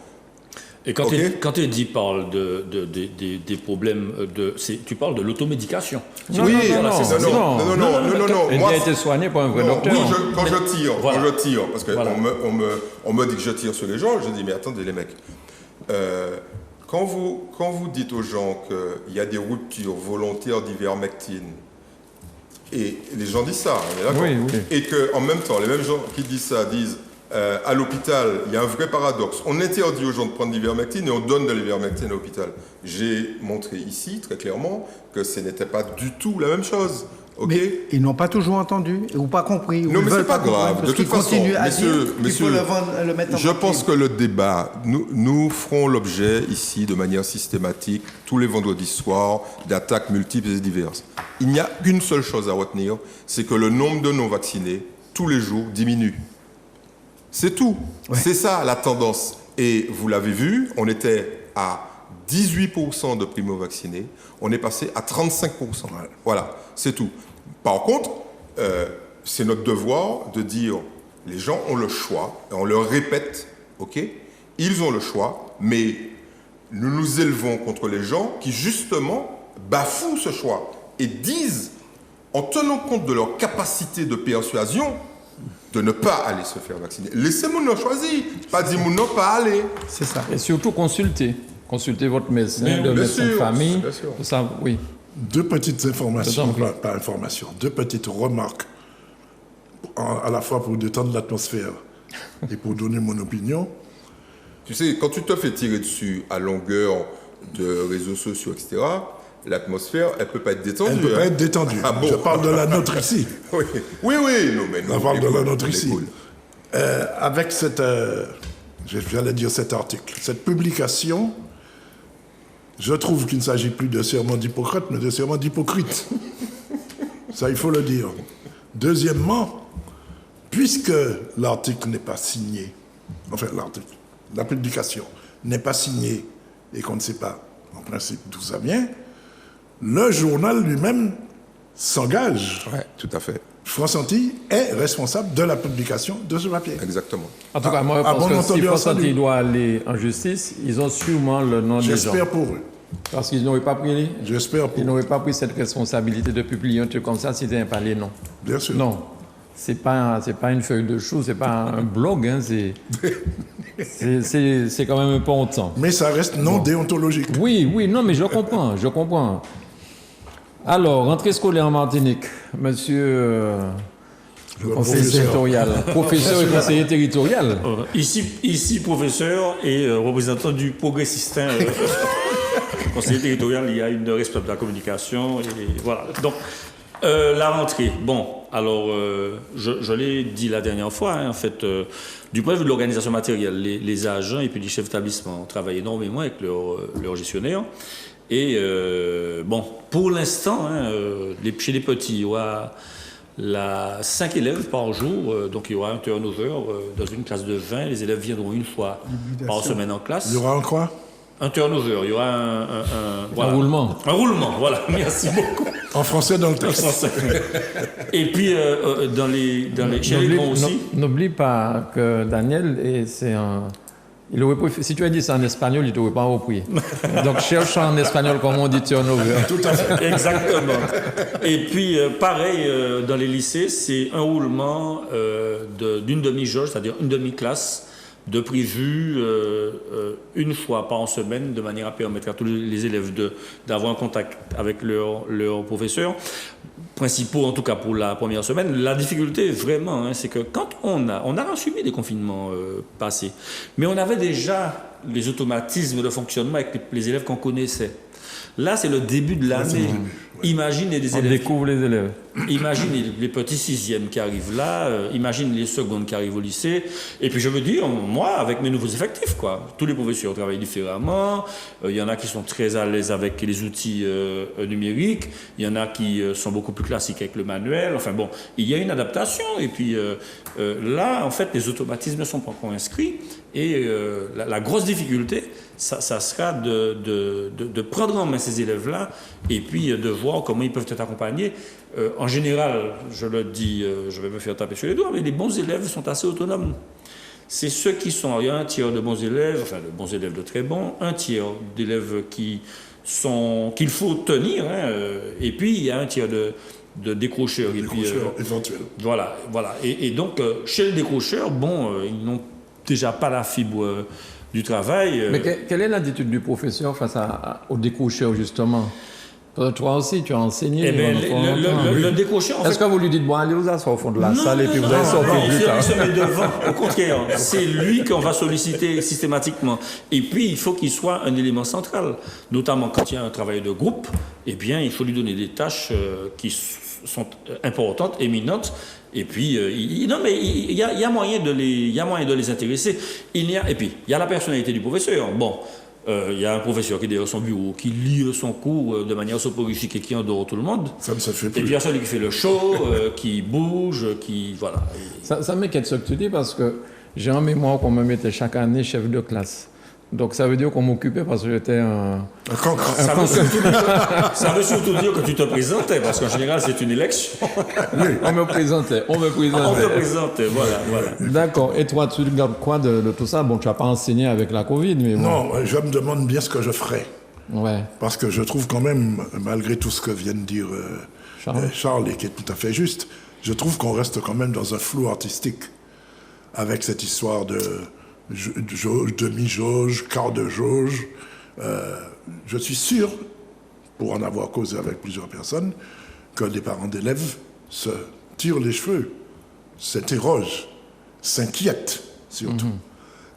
Et quand Eddy parle des problèmes tu parles de l'automédication. Non. Moi, a été soigné par un vrai docteur. Oui, quand je tire, parce qu'on me dit que je tire sur les gens, je dis mais attendez les mecs, quand vous dites aux gens qu'il y a des ruptures volontaires d'ivermectine, et les gens disent ça, on est d'accord, oui. Et qu'en même temps, les mêmes gens qui disent ça disent à l'hôpital, il y a un vrai paradoxe. On interdit aux gens de prendre l'ivermectine et on donne de l'ivermectine à l'hôpital. J'ai montré ici, très clairement, que ce n'était pas du tout la même chose. Okay. Mais ils n'ont pas toujours entendu ou pas compris. Non, mais c'est pas grave. De toute façon, messieurs, le mettre en je pense que le débat, nous ferons l'objet ici de manière systématique, tous les vendredis soirs, d'attaques multiples et diverses. Il n'y a qu'une seule chose à retenir, c'est que le nombre de non-vaccinés, tous les jours, diminue. C'est tout. Ouais. C'est ça la tendance. Et vous l'avez vu, on était à 18% de primo-vaccinés, on est passé à 35%. Voilà, c'est tout. Par contre, c'est notre devoir de dire, les gens ont le choix, et on leur répète, ok, ils ont le choix, mais nous nous élevons contre les gens qui, justement, bafouent ce choix et disent, en tenant compte de leur capacité de persuasion, de ne pas aller se faire vacciner. Laissez mon nom choisir, pas dire mon nom pas aller. C'est ça. Et surtout consultez votre médecin, le médecin de famille. Ça, oui. Deux petites informations, pas informations, deux petites remarques, à la fois pour détendre l'atmosphère et pour donner mon opinion. Tu sais, quand tu te fais tirer dessus à longueur de réseaux sociaux, etc., l'atmosphère, elle ne peut pas être détendue. Elle ne peut pas être détendue. Ah bon. Je parle de la nôtre ici. Oui. Je parle de la nôtre ici. Avec cet article, cette publication, je trouve qu'il ne s'agit plus de serment d'Hippocrate, mais de serment d'hypocrite. Ça, il faut le dire. Deuxièmement, puisque l'article n'est pas signé, la publication n'est pas signée et qu'on ne sait pas, en principe, d'où ça vient, le journal lui-même s'engage. Oui, tout à fait. France Antilles est responsable de la publication de ce papier. Exactement. En tout cas, moi, je pense que si France Antilles doit aller en justice, ils ont sûrement le nom des gens. J'espère pour eux. Parce qu'ils n'auraient pas pris. Ils n'auraient pas pris cette responsabilité de publier un truc comme ça s'ils n'avaient pas les noms. Bien sûr. Non. C'est pas une feuille de chou, c'est pas un blog, hein, c'est quand même important. Mais ça reste non déontologique. Oui, non, mais je comprends. Alors, rentrée scolaire en Martinique, monsieur le conseiller territorial, professeur et conseiller territorial. Ici, professeur et représentant du progressiste. Conseiller territorial, il y a une responsable de la communication, et voilà. Donc, la rentrée, bon, alors, je l'ai dit la dernière fois, hein, en fait, du point de vue de l'organisation matérielle, les agents et puis les chefs d'établissement travaillent énormément avec leur gestionnaire. Et bon, pour l'instant, hein, chez les petits, il y aura 5 élèves par jour, donc il y aura un turnover dans une classe de 20. Les élèves viendront une fois par semaine en classe. Il y aura un quoi ? Un turnover, il y aura un roulement. Un roulement, voilà, merci beaucoup. En français dans le texte. Et puis, chez les grands aussi. N'oublie pas que Daniel, il aurait préféré, si tu as dit ça en espagnol, il ne t'aurait pas repris. Donc, cherche en espagnol comment on dit turnover. Tout à fait. Exactement. Et puis, pareil, dans les lycées, c'est un roulement d'une demi-jauge, c'est-à-dire une demi-classe de prévu une fois par semaine, de manière à permettre à tous les élèves d'avoir un contact avec leurs professeurs, principaux en tout cas pour la première semaine. La difficulté vraiment, c'est que quand on a subi des confinements passés, mais on avait déjà les automatismes de fonctionnement avec les élèves qu'on connaissait. Là, c'est le début de l'année. Imaginez des élèves. On découvre les élèves. Imagine les petits sixièmes qui arrivent là, imagine les secondes qui arrivent au lycée. Et puis je veux dire, moi, avec mes nouveaux effectifs, quoi. Tous les professeurs travaillent différemment. Il y en a qui sont très à l'aise avec les outils numériques. Il y en a qui sont beaucoup plus classiques avec le manuel. Enfin bon, il y a une adaptation. Et puis là, en fait, les automatismes ne sont pas encore inscrits. Et la grosse difficulté, ça sera de prendre en main ces élèves-là et puis de voir comment ils peuvent être accompagnés. En général, je le dis, je vais me faire taper sur les doigts, mais les bons élèves sont assez autonomes. C'est ceux qui sont, il y a un tiers de bons élèves, enfin de bons élèves de très bons, un tiers d'élèves qu'il faut tenir, et puis il y a un tiers de décrocheurs. Décrocheurs éventuels. Voilà. Et donc, chez les décrocheurs, ils n'ont déjà pas la fibre du travail. Mais quelle est l'attitude du professeur face aux décrocheurs, justement? Toi aussi, tu as enseigné. Le décrocheur, en fait... Est-ce que vous lui dites, bon, allez vous asseoir au fond de la salle et puis vous allez sortir plus tard? Il se met devant. Au contraire, c'est lui qu'on va solliciter systématiquement. Et puis, il faut qu'il soit un élément central. Notamment quand il y a un travail de groupe, eh bien, il faut lui donner des tâches qui sont importantes, éminentes. Et puis, il y a moyen de les intéresser. Et puis, il y a la personnalité du professeur. Il y a un professeur qui est derrière son bureau, qui lit son cours de manière soporifique et qui endort tout le monde. Ça ne se fait plus. Et puis il y a celui qui fait le show, qui bouge, qui... Voilà. Ça m'inquiète ce que tu dis parce que j'ai en mémoire qu'on me mettait chaque année chef de classe. Donc ça veut dire qu'on m'occupait parce que j'étais un Ça veut surtout dire que tu te présentais, parce qu'en général c'est une élection. Oui, on me présentait. On te présentait, voilà. D'accord. Et toi, tu regardes quoi de tout ça? Bon, tu n'as pas enseigné avec la Covid, mais bon. Non, je me demande bien ce que je ferais. Ouais. Parce que je trouve quand même, malgré tout ce que vient de dire Charles, et qui est tout à fait juste, je trouve qu'on reste quand même dans un flou artistique avec cette histoire de jauge, demi-jauge, quart de jauge. Je suis sûr, pour en avoir causé avec plusieurs personnes, que des parents d'élèves se tirent les cheveux, s'interrogent, s'inquiètent surtout.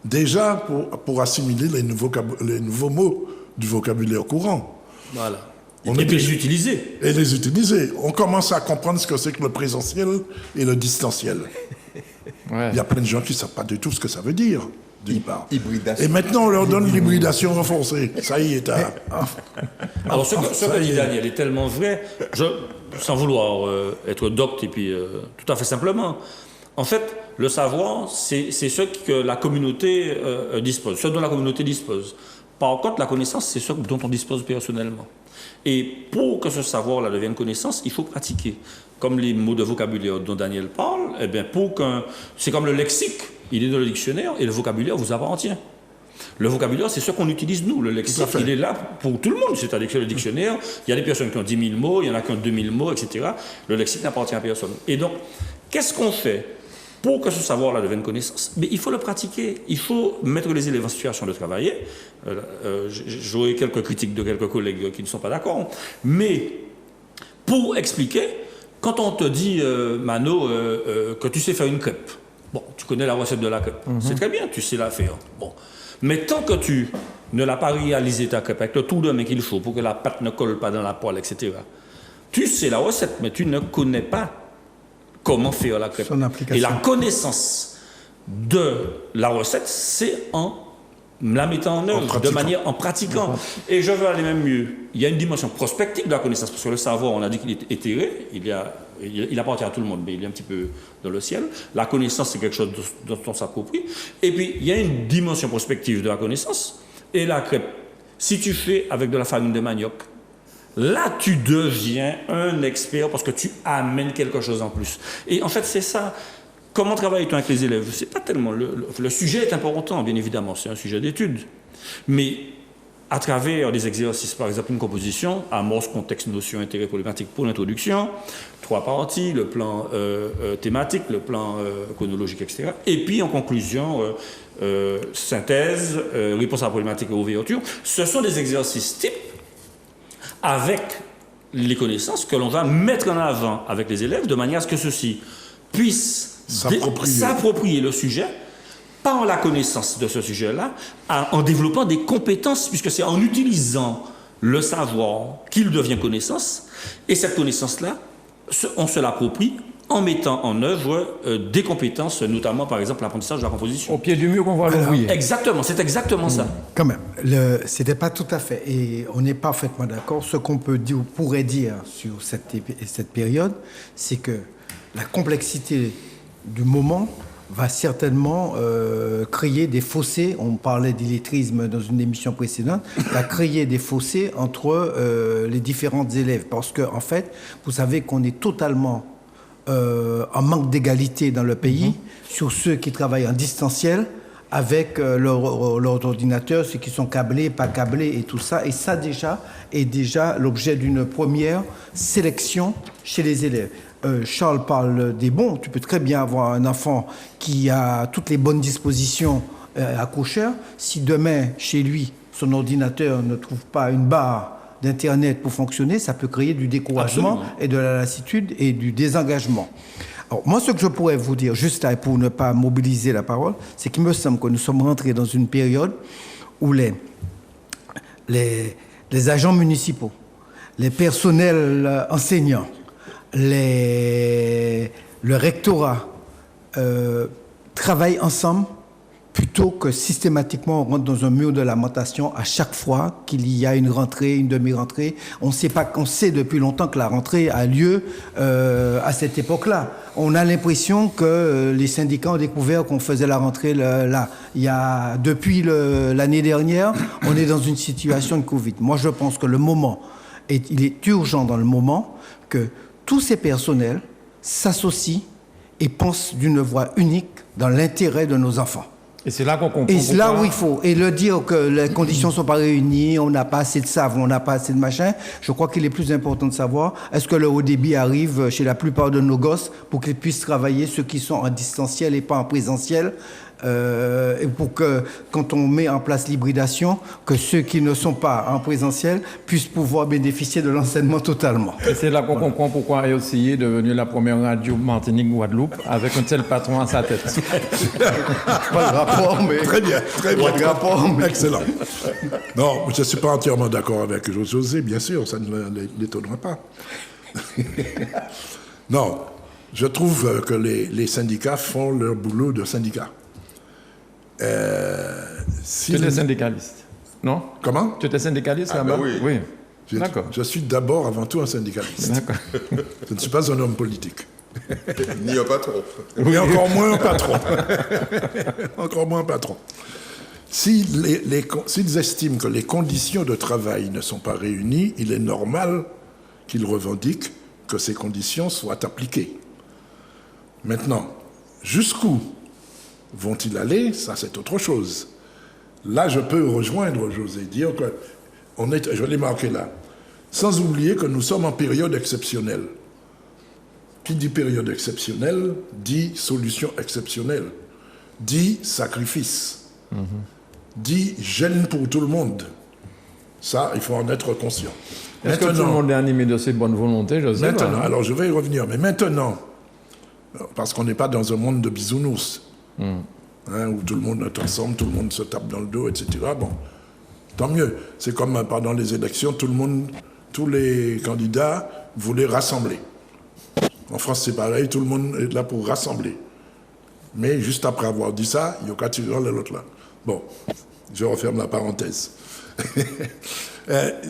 Déjà pour assimiler les nouveaux mots du vocabulaire courant. Voilà. Et les utiliser. Et les utiliser. On commence à comprendre ce que c'est que le présentiel et le distanciel. Ouais. Il y a plein de gens qui ne savent pas du tout ce que ça veut dire, d'une part. Hybridation. Et maintenant, on leur donne l'hybridation renforcée. Ça y est. Alors, ce que dit Daniel est tellement vrai, sans vouloir être docte, et puis tout à fait simplement. En fait, le savoir, c'est ce que la communauté dispose, ce dont la communauté dispose. Par contre, la connaissance, c'est ce dont on dispose personnellement. Et pour que ce savoir-là devienne connaissance, il faut pratiquer. Comme les mots de vocabulaire dont Daniel parle, eh bien, c'est comme le lexique, il est dans le dictionnaire et le vocabulaire vous appartient. Le vocabulaire, c'est ce qu'on utilise nous. Le lexique, il est là pour tout le monde. C'est-à-dire que le dictionnaire, il y a des personnes qui ont 10 000 mots, il y en a qui ont 2 000 mots, etc. Le lexique n'appartient à personne. Et donc, qu'est-ce qu'on fait pour que ce savoir-là devienne connaissance? Mais il faut le pratiquer. Il faut mettre les élèves en situation de travailler. J'aurai quelques critiques de quelques collègues qui ne sont pas d'accord. Mais pour expliquer, quand on te dit, Mano, que tu sais faire une crêpe, bon, tu connais la recette de la crêpe, c'est très bien, tu sais la faire. Bon. Mais tant que tu ne l'as pas réalisé ta crêpe avec le tout de main qu'il faut pour que la pâte ne colle pas dans la poêle, etc., tu sais la recette, mais tu ne connais pas comment faire la crêpe. Et la connaissance de la recette, c'est en la mettant en œuvre, en pratiquant. Et je veux aller même mieux. Il y a une dimension prospective de la connaissance, parce que le savoir, on a dit qu'il est éthéré, il appartient à tout le monde, mais il est un petit peu dans le ciel. La connaissance, c'est quelque chose dont on s'approprie. Et puis, il y a une dimension prospective de la connaissance. Et la crêpe, si tu fais avec de la farine de manioc, là, tu deviens un expert parce que tu amènes quelque chose en plus. Et en fait, c'est ça. Comment travaille-t-on avec les élèves? C'est pas tellement... Le sujet est important, bien évidemment. C'est un sujet d'étude. Mais à travers des exercices, par exemple une composition, amorce, contexte, notion, intérêt, problématique pour l'introduction, 3 parties, le plan thématique, le plan chronologique, etc. Et puis en conclusion, synthèse, réponse à la problématique et ouverture. Ce sont des exercices types avec les connaissances que l'on va mettre en avant avec les élèves de manière à ce que ceux-ci puissent s'approprier le sujet par la connaissance de ce sujet-là, en développant des compétences, puisque c'est en utilisant le savoir qu'il devient connaissance, et cette connaissance-là, on se l'approprie en mettant en œuvre des compétences, notamment par exemple l'apprentissage de la composition. Au pied du mur qu'on voit l'ouvrier. Exactement, c'est exactement ça. Quand même, c'était pas tout à fait, et on est parfaitement d'accord. Ce qu'on peut dire, ou pourrait dire sur cette période, c'est que la complexité du moment va certainement créer des fossés. On parlait d'illettrisme dans une émission précédente, va créer des fossés entre les différents élèves. Parce qu'en fait, vous savez qu'on est totalement en manque d'égalité dans le pays sur ceux qui travaillent en distanciel avec leur ordinateur, ceux qui sont câblés, pas câblés et tout ça. Et ça déjà est déjà l'objet d'une première sélection chez les élèves. Charles parle des bons. Tu peux très bien avoir un enfant qui a toutes les bonnes dispositions accrocheur. Si demain, chez lui, son ordinateur ne trouve pas une barre d'Internet pour fonctionner, ça peut créer du découragement et de la lassitude et du désengagement. Alors, moi, ce que je pourrais vous dire, juste là, pour ne pas mobiliser la parole, c'est qu'il me semble que nous sommes rentrés dans une période où les agents municipaux, les personnels enseignants, le rectorat travaillent ensemble plutôt que systématiquement on rentre dans un mur de lamentation à chaque fois qu'il y a une rentrée, une demi-rentrée. On sait depuis longtemps que la rentrée a lieu à cette époque-là. On a l'impression que les syndicats ont découvert qu'on faisait la rentrée là. Depuis l'année dernière, on est dans une situation de Covid. Moi, je pense que il est urgent dans le moment que tous ces personnels s'associent et pensent d'une voix unique dans l'intérêt de nos enfants. Et c'est là qu'on comprend. Et c'est là où il faut. Et le dire que les conditions ne sont pas réunies, on n'a pas assez de savon, on n'a pas assez de machin, je crois qu'il est plus important de savoir est-ce que le haut débit arrive chez la plupart de nos gosses pour qu'ils puissent travailler, ceux qui sont en distanciel et pas en présentiel, et pour que, quand on met en place l'hybridation, que ceux qui ne sont pas en présentiel puissent pouvoir bénéficier de l'enseignement totalement. Et c'est là qu'on comprend pourquoi AOCI est devenue la première radio Martinique-Guadeloupe avec un tel patron à sa tête. Pas de rapport, mais... Très bien, très bien. Pas de rapport, mais... Excellent. Non, je ne suis pas entièrement d'accord avec José, bien sûr, ça ne l'étonnera pas. Non, je trouve que les syndicats font leur boulot de syndicats. Tu étais syndicaliste, non? Comment? Tu étais syndicaliste là-bas? Oui. D'accord. Je suis d'abord, avant tout, un syndicaliste. D'accord. Je ne suis pas un homme politique. Ni un patron. Mais encore moins un patron. Encore moins un patron. S'ils estiment que les conditions de travail ne sont pas réunies, il est normal qu'ils revendiquent que ces conditions soient appliquées. Maintenant, jusqu'où vont-ils aller? Ça, c'est autre chose. Là, je peux rejoindre José, dire que je l'ai marqué là, sans oublier que nous sommes en période exceptionnelle. Qui dit période exceptionnelle dit solution exceptionnelle, dit sacrifice, dit gêne pour tout le monde. Ça, il faut en être conscient. Est-ce que tout le monde est animé de ces bonnes volontés, José? Maintenant, alors je vais y revenir, mais maintenant, parce qu'on n'est pas dans un monde de bisounours, où tout le monde est ensemble, tout le monde se tape dans le dos, etc. Bon, tant mieux. C'est comme pendant les élections, tous les candidats voulaient rassembler. En France, c'est pareil, tout le monde est là pour rassembler. Mais juste après avoir dit ça, il y a qu'à tirer l'autre là. Bon, je referme la parenthèse.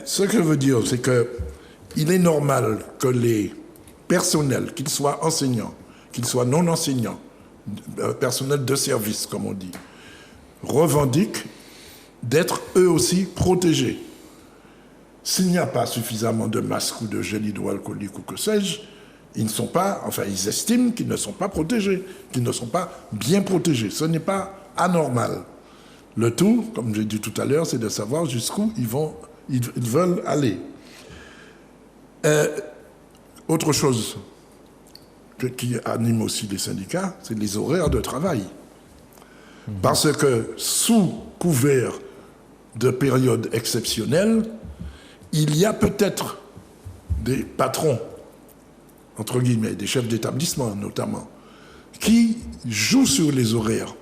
Ce que je veux dire, c'est qu'il est normal que les personnels, qu'ils soient enseignants, qu'ils soient non enseignants, personnels de service, comme on dit, revendiquent d'être eux aussi protégés. S'il n'y a pas suffisamment de masques ou de gel hydroalcoolique ou que sais-je, ils estiment qu'ils ne sont pas protégés, qu'ils ne sont pas bien protégés. Ce n'est pas anormal. Le tout, comme j'ai dit tout à l'heure, c'est de savoir jusqu'où ils veulent aller. Autre chose qui anime aussi les syndicats, c'est les horaires de travail. Parce que sous couvert de périodes exceptionnelles, il y a peut-être des patrons, entre guillemets, des chefs d'établissement notamment, qui jouent sur les horaires.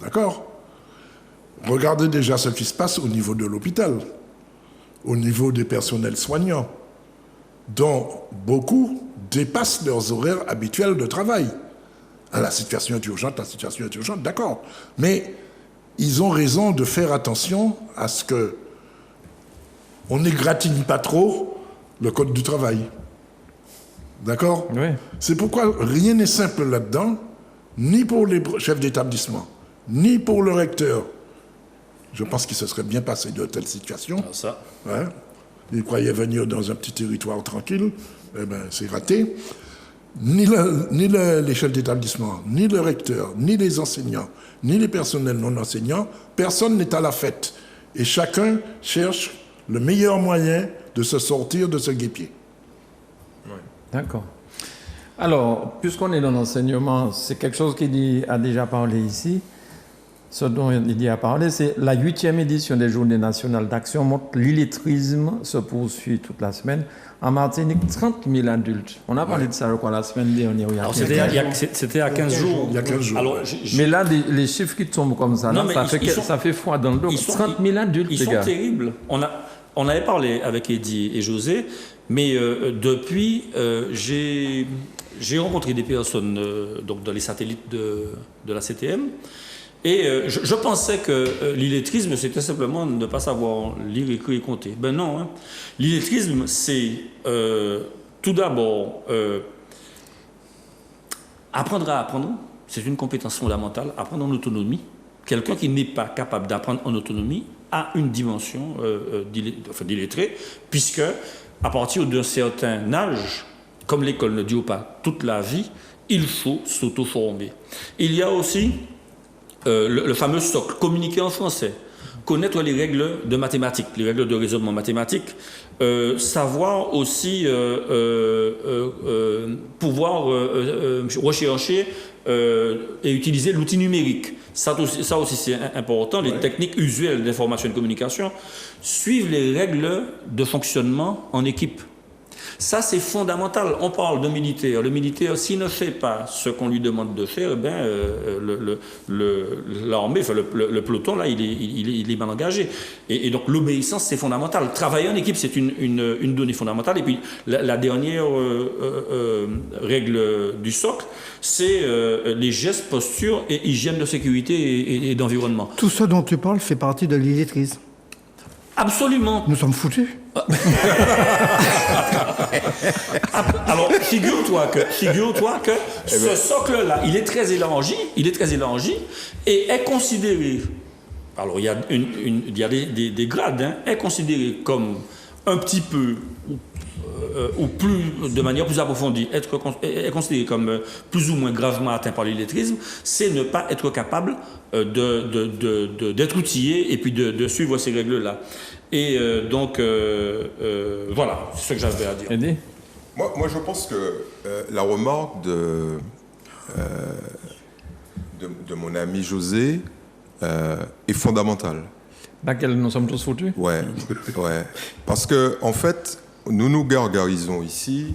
D'accord ? Regardez déjà ce qui se passe au niveau de l'hôpital, au niveau des personnels soignants, dont beaucoup dépassent leurs horaires habituels de travail. La situation est urgente, d'accord. Mais ils ont raison de faire attention à ce que on n'égratigne pas trop le code du travail. D'accord ? Oui. C'est pourquoi rien n'est simple là-dedans, ni pour les chefs d'établissement, ni pour le recteur. Je pense qu'il se serait bien passé de telles situations. Ça. Ouais. Ils croyaient venir dans un petit territoire tranquille, eh ben, c'est raté. Ni les chefs d'établissement, ni le recteur, ni les enseignants, ni les personnels non enseignants, personne n'est à la fête. Et chacun cherche le meilleur moyen de se sortir de ce guêpier. D'accord. Alors, puisqu'on est dans l'enseignement, c'est quelque chose qu'il a déjà parlé ici. Ce dont il a parlé, c'est la 8e édition des Journées nationales d'action montre l'illettrisme se poursuit toute la semaine. En Martinique, 30 000 adultes. On a parlé de ça la semaine dernière. C'était à 15 jours. Il y a 15 jours. Alors, mais là, les chiffres qui tombent comme ça, non, là, ça fait froid dans le dos. 30 000 adultes, ils sont terribles. On avait parlé avec Eddy et José, mais depuis, j'ai rencontré des personnes donc dans les satellites de la CTM. Et je pensais que l'illettrisme, c'était simplement ne pas savoir lire, écrire et compter. Ben non. Hein. L'illettrisme, c'est tout d'abord apprendre à apprendre. C'est une compétence fondamentale. Apprendre en autonomie. Quelqu'un qui n'est pas capable d'apprendre en autonomie a une dimension d'illettré, puisque à partir d'un certain âge, comme l'école ne dure pas toute la vie, il faut s'auto-former. Il y a aussi le fameux socle, communiquer en français, connaître les règles de mathématiques, les règles de raisonnement mathématique, savoir aussi pouvoir rechercher et utiliser l'outil numérique. Ça aussi c'est important, les techniques usuelles d'information et de communication, suivre les règles de fonctionnement en équipe. Ça, c'est fondamental. On parle de militaire. Le militaire, s'il ne fait pas ce qu'on lui demande de faire, l'armée, enfin, le peloton, là, il est mal engagé. Et donc, l'obéissance, c'est fondamental. Travailler en équipe, c'est une donnée fondamentale. Et puis, la dernière règle du socle, c'est les gestes, postures et hygiène de sécurité et d'environnement. Tout ce dont tu parles fait partie de l'illettrisme. Absolument. Nous sommes foutus. Alors, figure-toi que ce socle-là, il est très élargi et est considéré, alors il y a des grades, hein, est considéré comme un petit peu ou plus, de manière plus approfondie, est considéré comme plus ou moins gravement atteint par l'illettrisme, c'est ne pas être capable d'être outillé et puis de suivre ces règles-là. Et donc, voilà, c'est ce que j'avais à dire. Eddy ? Moi, je pense que la remarque de mon ami José est fondamentale. Laquelle nous sommes tous foutus ? Ouais. Parce que, en fait, nous nous gargarisons ici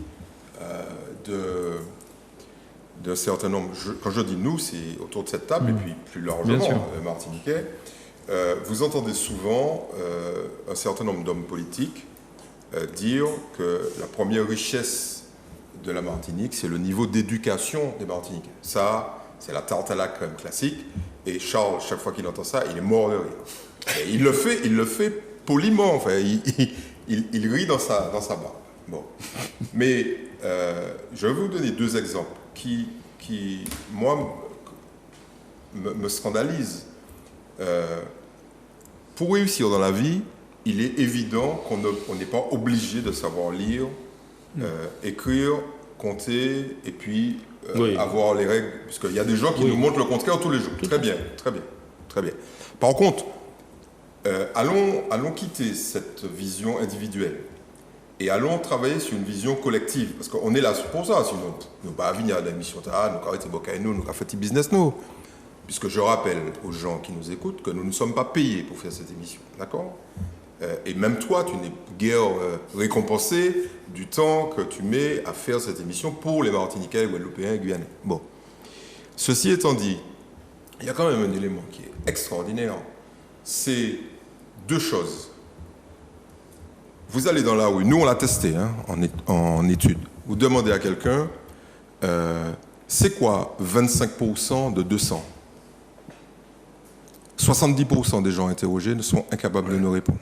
d'un certain nombre. Quand je dis nous, c'est autour de cette table, et puis plus largement, martiniquais. Vous entendez souvent un certain nombre d'hommes politiques dire que la première richesse de la Martinique, c'est le niveau d'éducation des Martiniquais. Ça, c'est la tarte à la crème classique. Et Charles, chaque fois qu'il entend ça, il est mort de rire. Et il le fait poliment. Enfin, il rit dans sa barbe. Bon. Mais je vais vous donner deux exemples qui moi, me scandalisent. Pour réussir dans la vie, il est évident qu'on n'est pas obligé de savoir lire, écrire, compter et puis avoir les règles. Parce qu'il y a des gens qui nous montrent le contraire tous les jours. Très bien. Très bien. Par contre, allons quitter cette vision individuelle et allons travailler sur une vision collective. Parce qu'on est là pour ça, sinon nous ne venir à l'émission, nous avons été nous avons fait du business, nous. Puisque je rappelle aux gens qui nous écoutent que nous ne sommes pas payés pour faire cette émission. D'accord ? Et même toi, tu n'es guère récompensé du temps que tu mets à faire cette émission pour les Martiniquais, Guadeloupéens et Guyanais. Bon. Ceci étant dit, il y a quand même un élément qui est extraordinaire. C'est deux choses. Vous allez dans la rue, nous on l'a testé en étude. Vous demandez à quelqu'un, c'est quoi 25% de 200 ? 70% des gens interrogés ne sont incapables de nous répondre.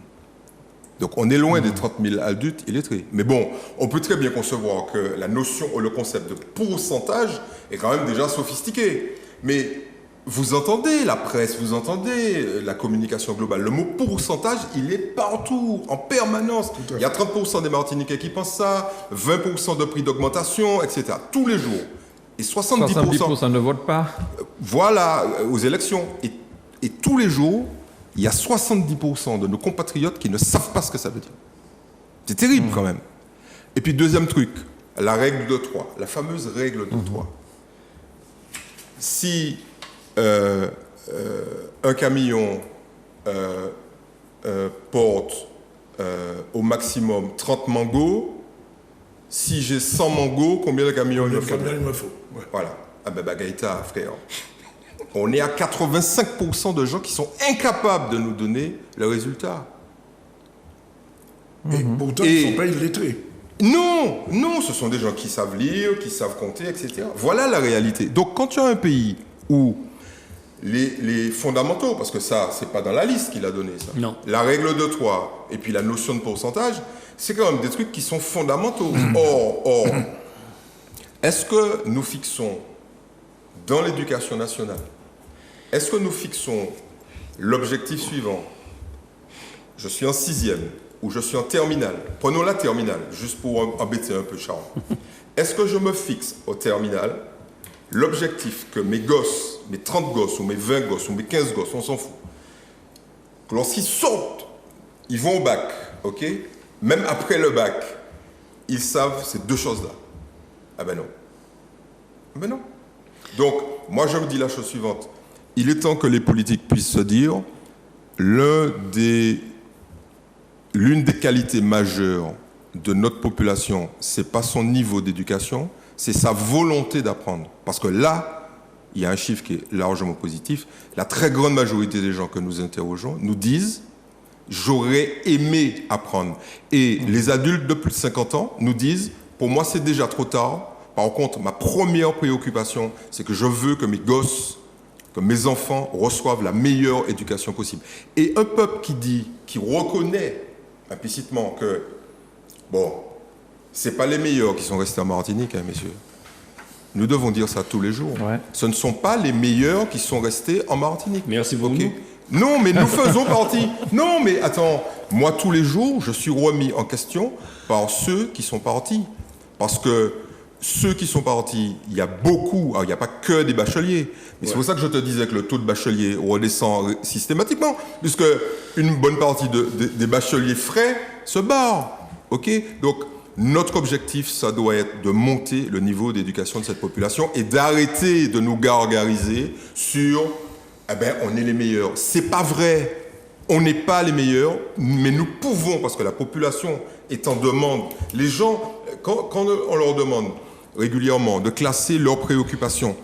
Donc on est loin des 30 000 adultes illettrés. Mais bon, on peut très bien concevoir que la notion ou le concept de pourcentage est quand même déjà sophistiqué. Mais vous entendez la presse, vous entendez la communication globale. Le mot pourcentage, il est partout, en permanence. Il y a 30% des Martiniquais qui pensent ça, 20% de prix d'augmentation, etc. Tous les jours. Et 70% ne votent pas. Voilà, aux élections. Et tous les jours, il y a 70% de nos compatriotes qui ne savent pas ce que ça veut dire. C'est terrible quand même. Et puis deuxième truc, la règle de 3, la fameuse règle de 3. Si un camion porte au maximum 30 mangos, si j'ai 100 mangos, combien de camions il me faut ? Ouais. Voilà. Ah ben Bagaïta, frère. On est à 85% de gens qui sont incapables de nous donner le résultat. Et pourtant, ils ne sont pas illettrés. Non, ce sont des gens qui savent lire, qui savent compter, etc. Voilà la réalité. Donc, quand tu as un pays où les fondamentaux, parce que ça, c'est pas dans la liste qu'il a donné, ça. Non. La règle de 3 et puis la notion de pourcentage, c'est quand même des trucs qui sont fondamentaux. Or, est-ce que nous fixons dans l'éducation nationale, est-ce que nous fixons l'objectif suivant ? Je suis en 6e ou je suis en terminale. Prenons la terminale, juste pour embêter un peu Charles. Est-ce que je me fixe au terminal l'objectif que mes gosses, mes 30 gosses, ou mes 20 gosses, ou mes 15 gosses, on s'en fout, que lorsqu'ils sortent, ils vont au bac, ok ? Même après le bac, ils savent ces deux choses-là. Ah ben non. Ah ben non. Donc, moi je me dis la chose suivante. Il est temps que les politiques puissent se dire l'une des qualités majeures de notre population, c'est pas son niveau d'éducation, c'est sa volonté d'apprendre. Parce que là, il y a un chiffre qui est largement positif. La très grande majorité des gens que nous interrogeons nous disent « j'aurais aimé apprendre ». Et les adultes de plus de 50 ans nous disent « pour moi, c'est déjà trop tard. Par contre, ma première préoccupation, c'est que je veux que mes gosses, que mes enfants reçoivent la meilleure éducation possible. » Et un peuple qui reconnaît implicitement que, bon, c'est pas les meilleurs qui sont restés en Martinique, hein, messieurs. Nous devons dire ça tous les jours. Ouais. Ce ne sont pas les meilleurs qui sont restés en Martinique. Merci beaucoup. Okay. Non, mais nous faisons partie. Non, mais attends, moi tous les jours, je suis remis en question par ceux qui sont partis. Parce que ceux qui sont partis, il y a beaucoup, alors il n'y a pas que des bacheliers, mais c'est pour ça que je te disais que le taux de bacheliers redescend systématiquement, puisque une bonne partie des bacheliers frais se barrent. Ok ? Donc, notre objectif, ça doit être de monter le niveau d'éducation de cette population et d'arrêter de nous gargariser sur « eh ben, on est les meilleurs ». C'est pas vrai. On n'est pas les meilleurs, mais nous pouvons, parce que la population est en demande. Les gens, quand on leur demande régulièrement de classer leurs préoccupations,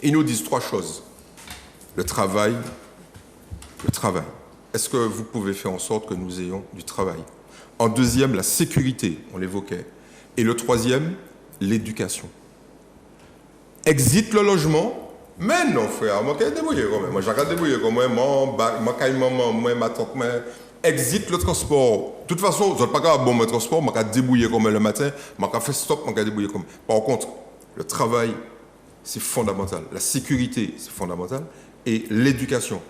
ils nous disent 3 choses. Le travail. Est-ce que vous pouvez faire en sorte que nous ayons du travail ? En deuxième, la sécurité, on l'évoquait. Et le troisième, l'éducation. Exit le logement. Mais non, frère, moi, je vais débrouiller quand même. Moi, j'ai débrouiller comme moi, ma tante, exit le transport. De toute façon, je ne vais pas faire bon transport, je vais débrouiller comme le matin, je vais faire stop, je vais débrouiller comme. Par contre, le travail, c'est fondamental. La sécurité, c'est fondamental. Et l'éducation.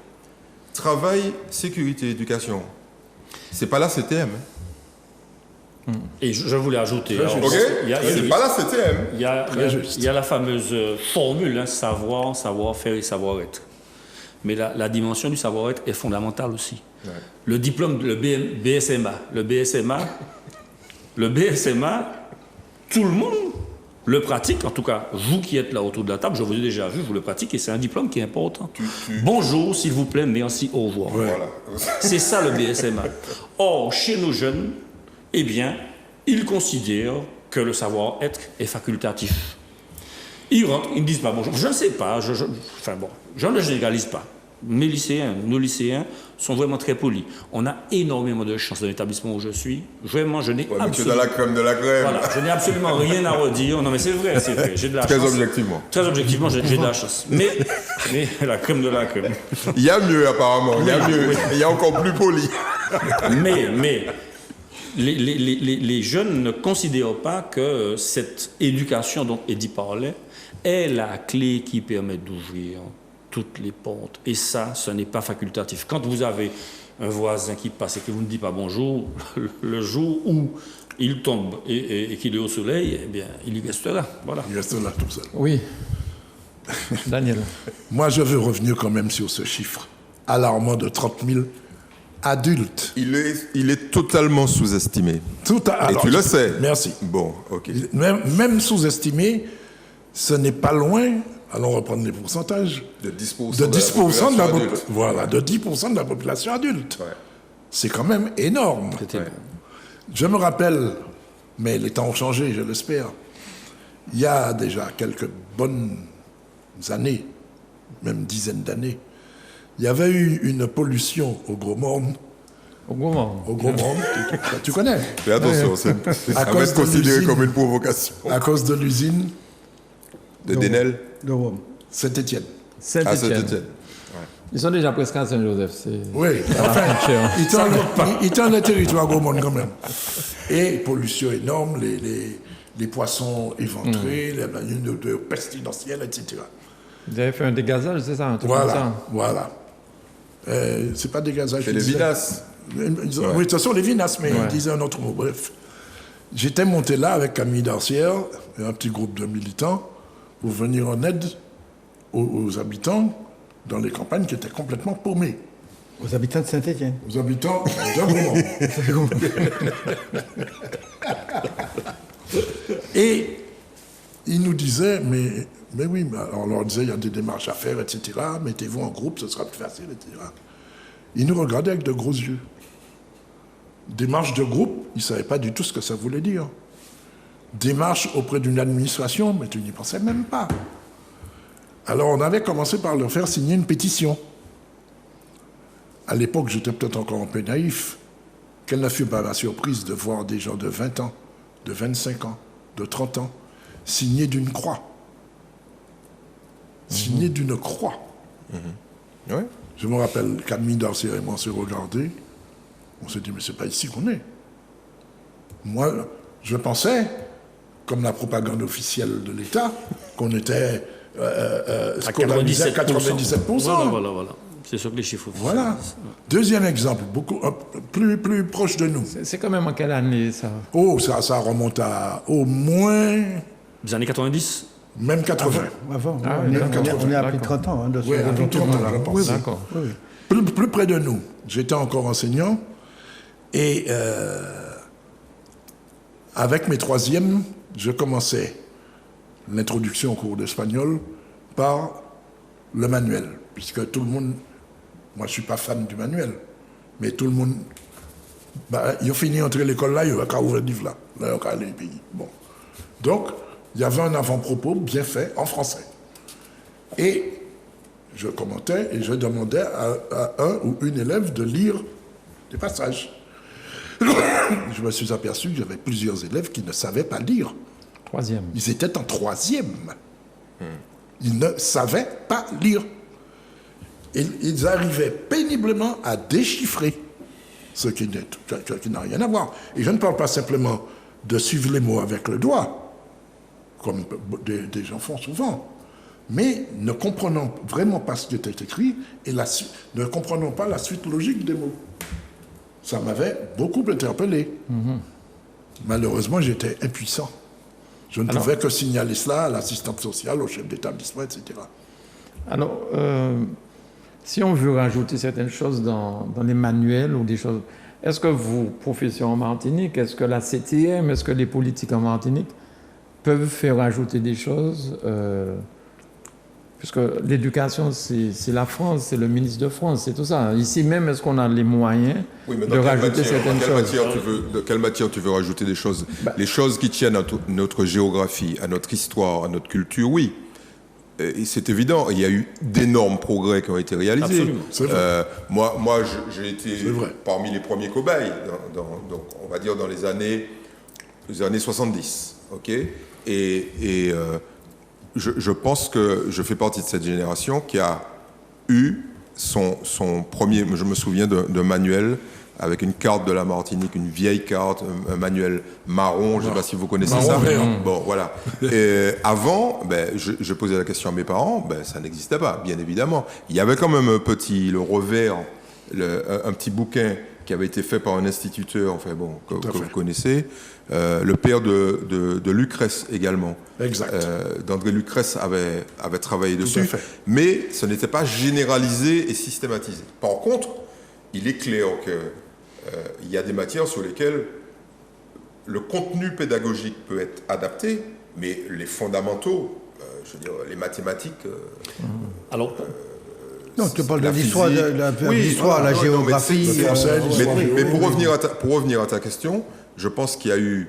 Travail, sécurité, éducation. C'est pas la CTM. Et je voulais ajouter. Ok, c'est pas la CTM. Il y a la fameuse formule, hein, savoir, savoir-faire et savoir-être. mais la dimension du savoir-être est fondamentale aussi. Ouais. Le diplôme, le BSMA, tout le monde le pratique, en tout cas, vous qui êtes là autour de la table, je vous ai déjà vu, vous le pratiquez, c'est un diplôme qui est important. Bonjour, s'il vous plaît, merci, au revoir. Ouais. Voilà. C'est ça le BSMA. Or, chez nos jeunes, eh bien, ils considèrent que le savoir-être est facultatif. Ils rentrent, ils ne disent pas bonjour. Je ne sais pas, je ne généralise pas. Nos lycéens sont vraiment très polis. On a énormément de chance dans l'établissement où je suis. Vraiment, je n'ai absolument... de la crème de la crème. Voilà, je n'ai absolument rien à redire. Non, mais c'est vrai. J'ai de la chance. Très objectivement, j'ai de la chance. Mais la crème de la crème. Il y a mieux, apparemment. Il y a mieux. Il y a encore plus poli. Mais les jeunes ne considèrent pas que cette éducation dont Eddy parlait est la clé qui permet d'ouvrir toutes les portes. Et ça, ce n'est pas facultatif. Quand vous avez un voisin qui passe et que vous ne dites pas bonjour, le jour où il tombe et qu'il est au soleil, eh bien, il y reste là. Voilà. Il reste là tout seul. Oui. Daniel. Moi, je veux revenir quand même sur ce chiffre alarmant de 30 000 adultes. Il est totalement sous-estimé. Et tu le sais. Merci. Bon, ok. Même sous-estimé, ce n'est pas loin. Allons reprendre les pourcentages. De 10%, de 10% de la population adulte. Voilà, de 10% de la population adulte. Ouais. C'est quand même énorme. Ouais. Je me rappelle, mais les temps ont changé, je l'espère. Il y a déjà quelques bonnes années, même dizaines d'années, il y avait eu une pollution au Gros Morne. Au Gros Morne. Au Gros Morne, tu connais. Mais attention, ça va être considéré comme une provocation. À cause de l'usine de Denel. De Rome. Saint-Étienne. Saint-Étienne. Ouais. Ils sont déjà presque à Saint-Joseph. Oui, enfin, ils sont le territoire Gros Morne quand même. Et pollution énorme, les poissons éventrés, les de pestilentielles, etc. Vous avez fait un dégazage, c'est ça, un truc voilà, comme ça. Voilà. C'est pas dégazage. C'est les vinasses. Oui, de toute façon, les vinasses, mais ils disaient un autre mot. Bref. J'étais monté là avec Camille Darcière et un petit groupe de militants pour venir en aide aux habitants dans les campagnes qui étaient complètement paumés. Aux habitants de Saint-Étienne. Aux habitants de Gros Morne. Et ils nous disaient, mais oui, alors on leur disait, il y a des démarches à faire, etc. Mettez-vous en groupe, ce sera plus facile, etc. Ils nous regardaient avec de gros yeux. Démarche de groupe, ils ne savaient pas du tout ce que ça voulait dire. Démarche auprès d'une administration, mais tu n'y pensais même pas. Alors on avait commencé par leur faire signer une pétition. À l'époque, j'étais peut-être encore un peu naïf. Quelle ne fut pas ma surprise de voir des gens de 20 ans, de 25 ans, de 30 ans, signer d'une croix. Signer d'une croix. Ouais. Je me rappelle, Camille Darcière et moi, on s'est regardés. On s'est dit, mais c'est pas ici qu'on est. Moi, je pensais, comme la propagande officielle de l'État, qu'on était à 97%. Voilà. C'est sûr que les chiffres officiels. Voilà. Deuxième exemple, beaucoup plus proche de nous. C'est quand même en quelle année, ça? Oh, ça remonte à au moins... Les années 90? Même 80. Avant. On est à plus de 30 ans. Oui, à plus de 30 ans, je pense. Oui, d'accord. Oui. Plus près de nous. J'étais encore enseignant. Et avec mes troisièmes, je commençais l'introduction au cours d'espagnol par le manuel. Puisque tout le monde... Moi, je ne suis pas fan du manuel. Mais tout le monde... ils ont fini d'entrer à l'école là, ils ont qu'à ouvrir le livre là. Là, ils ont qu'à aller pays. Bon. Donc, il y avait un avant-propos bien fait en français. Et je commentais et je demandais à un ou une élève de lire des passages. Je me suis aperçu qu'il y avait plusieurs élèves qui ne savaient pas lire. Troisième. Ils étaient en troisième. Ils ne savaient pas lire. Et ils arrivaient péniblement à déchiffrer ce qui n'a rien à voir. Et je ne parle pas simplement de suivre les mots avec le doigt, comme des gens font souvent, mais ne comprenant vraiment pas ce qui était écrit et ne comprenant pas la suite logique des mots. Ça m'avait beaucoup interpellé. Malheureusement, j'étais impuissant. Je ne pouvais que signaler cela à l'assistante sociale, au chef d'établissement, etc. Alors, si on veut rajouter certaines choses dans les manuels ou des choses, est-ce que vous, professeurs en Martinique, est-ce que la CTM, est-ce que les politiques en Martinique peuvent faire rajouter des choses puisque l'éducation, c'est la France, c'est le ministre de France, c'est tout ça. Ici même, est-ce qu'on a les moyens de rajouter certaines choses? De quelle matière tu veux rajouter des choses? Les choses qui tiennent à notre géographie, à notre histoire, à notre culture, oui. Et c'est évident, il y a eu d'énormes progrès qui ont été réalisés. Moi, j'ai été parmi les premiers cobayes, donc, on va dire dans les années 70. Ok, je pense que je fais partie de cette génération qui a eu son premier, je me souviens d'un manuel avec une carte de la Martinique, une vieille carte, un manuel marron, je ne sais pas si vous connaissez ça. Bon, voilà. Et avant, je posais la question à mes parents, ça n'existait pas, bien évidemment. Il y avait quand même le revers, un petit bouquin qui avait été fait par un instituteur, enfin bon, que vous connaissez, le père de Lucrèce également. Exact. D'André Lucrèce avait travaillé dessus, mais ce n'était pas généralisé et systématisé. Par contre, il est clair qu'il y a des matières sur lesquelles le contenu pédagogique peut être adapté, mais les fondamentaux, je veux dire, les mathématiques... Alors, non, tu parles de l'histoire, la géographie... Mais pour revenir à ta question, je pense qu'il y a eu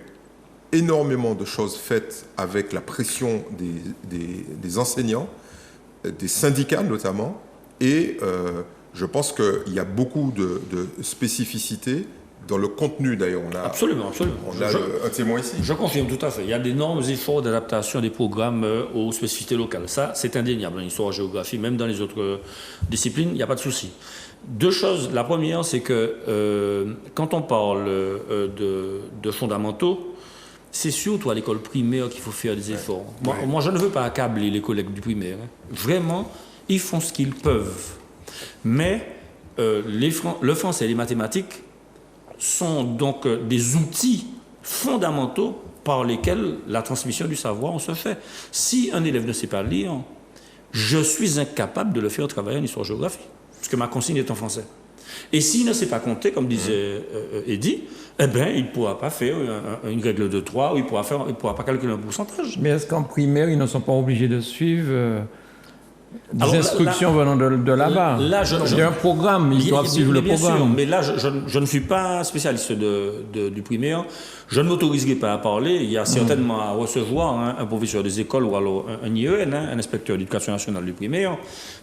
énormément de choses faites avec la pression des enseignants, des syndicats notamment, et je pense qu'il y a beaucoup de spécificités dans le contenu. D'ailleurs, on a, absolument. On a un témoin ici. Je confirme tout à fait. Il y a d'énormes efforts d'adaptation des programmes aux spécificités locales. Ça, c'est indéniable. En histoire, en géographie, même dans les autres disciplines, il n'y a pas de souci. Deux choses. La première, c'est que quand on parle de fondamentaux, c'est surtout à l'école primaire qu'il faut faire des efforts. Moi, je ne veux pas accabler les collègues du primaire. Vraiment, ils font ce qu'ils peuvent. Mais le français et les mathématiques sont donc des outils fondamentaux par lesquels la transmission du savoir se fait. Si un élève ne sait pas lire, je suis incapable de le faire travailler en histoire-géographie, puisque ma consigne est en français. Et s'il ne sait pas compter, comme disait Eddy, il ne pourra pas faire une règle de 3, ou il ne pourra pas calculer un pourcentage. Mais est-ce qu'en primaire, ils ne sont pas obligés de suivre des instructions venant de là-bas? Il y a un programme, ils doivent suivre le programme. Sûr, mais là, je ne suis pas spécialiste du primaire. Je ne m'autoriserai pas à parler. Il y a certainement à recevoir un professeur des écoles ou alors un IEN, un inspecteur d'éducation nationale du primaire,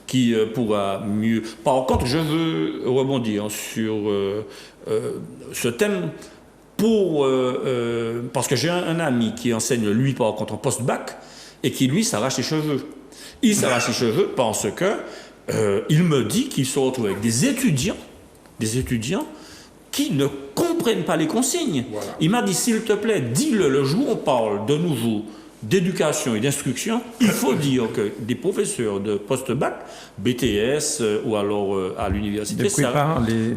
qui pourra mieux... Par contre, je veux rebondir sur ce thème parce que j'ai un ami qui enseigne, lui, par contre, en post-bac, et qui, lui, s'arrache les cheveux. Il s'arrache les cheveux parce que il me dit qu'il se retrouve avec des étudiants qui ne comprennent pas les consignes. Voilà. Il m'a dit, s'il te plaît, dis-le le jour où on parle de nouveau d'éducation et d'instruction, il faut dire que des professeurs de post-bac, BTS ou alors à l'université... Les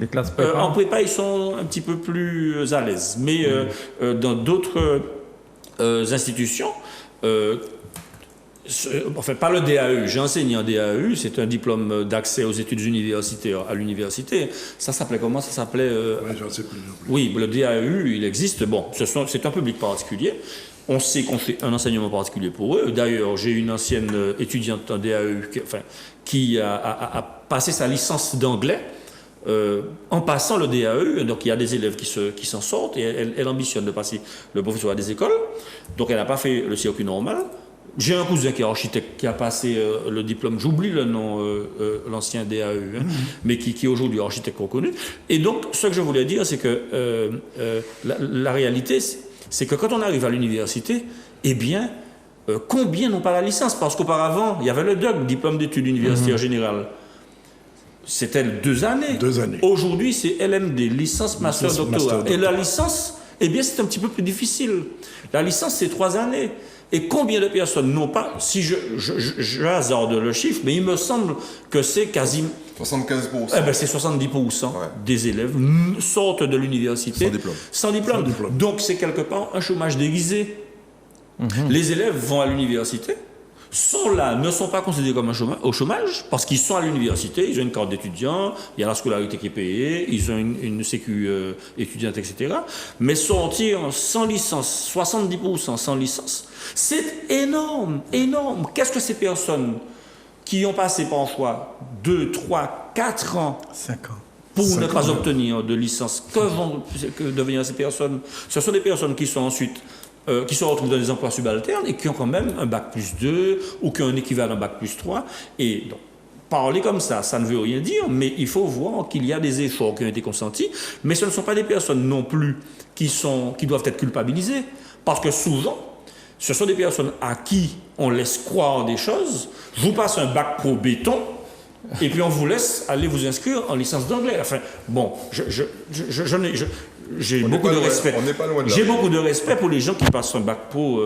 classes prépa. En prépa, ils sont un petit peu plus à l'aise. Mais dans d'autres institutions... Enfin, pas le DAE, j'ai enseigné en DAE, c'est un diplôme d'accès aux études universitaires à l'université. Ça s'appelait comment? Ça s'appelait... j'en sais plus. Oui, le DAE, il existe. Bon, c'est un public particulier. On sait qu'on fait un enseignement particulier pour eux. D'ailleurs, j'ai une ancienne étudiante en DAE qui a passé sa licence d'anglais en passant le DAE. Donc, il y a des élèves qui s'en sortent et elle ambitionne de passer le professeur à des écoles. Donc, elle n'a pas fait le circuit normal. J'ai un cousin qui est architecte, qui a passé le diplôme, j'oublie le nom, l'ancien DAE, mais qui est aujourd'hui architecte reconnu. Et donc, ce que je voulais dire, c'est que la réalité, c'est que quand on arrive à l'université, eh bien, combien n'ont pas la licence? Parce qu'auparavant, il y avait le DUG, diplôme d'études universitaires générales. C'était 2 années. 2 années. Aujourd'hui, c'est LMD, licence, master, doctorat. Et la licence, eh bien, c'est un petit peu plus difficile. La licence, c'est 3 années. Et combien de personnes n'ont pas, si je hasarde le chiffre, mais il me semble que c'est quasiment... 75%. C'est 70% des élèves sortent de l'université sans diplôme. Donc c'est quelque part un chômage déguisé. Les élèves vont à l'université, sont là, ne sont pas considérés comme au chômage, parce qu'ils sont à l'université, ils ont une carte d'étudiant, il y a la scolarité qui est payée, ils ont une sécu étudiante, etc. Mais sortir sans licence, 70% sans licence, c'est énorme, énorme. Qu'est-ce que ces personnes qui ont passé parfois 2, 3, 4 ans 5 ans. pour ne pas obtenir de licence, que devenir ces personnes? Ce sont des personnes qui sont ensuite qui se retrouvent dans des emplois subalternes et qui ont quand même un bac plus 2 ou qui ont un équivalent bac plus 3. Et donc, parler comme ça ne veut rien dire, mais il faut voir qu'il y a des efforts qui ont été consentis, mais ce ne sont pas des personnes non plus qui doivent être culpabilisées, parce que souvent, ce sont des personnes à qui on laisse croire des choses. Je vous passe un bac pro béton, et puis on vous laisse aller vous inscrire en licence d'anglais. Enfin, bon, j'ai beaucoup de respect. On n'est pas loin de là. J'ai beaucoup de respect pour les gens qui passent un bac pro.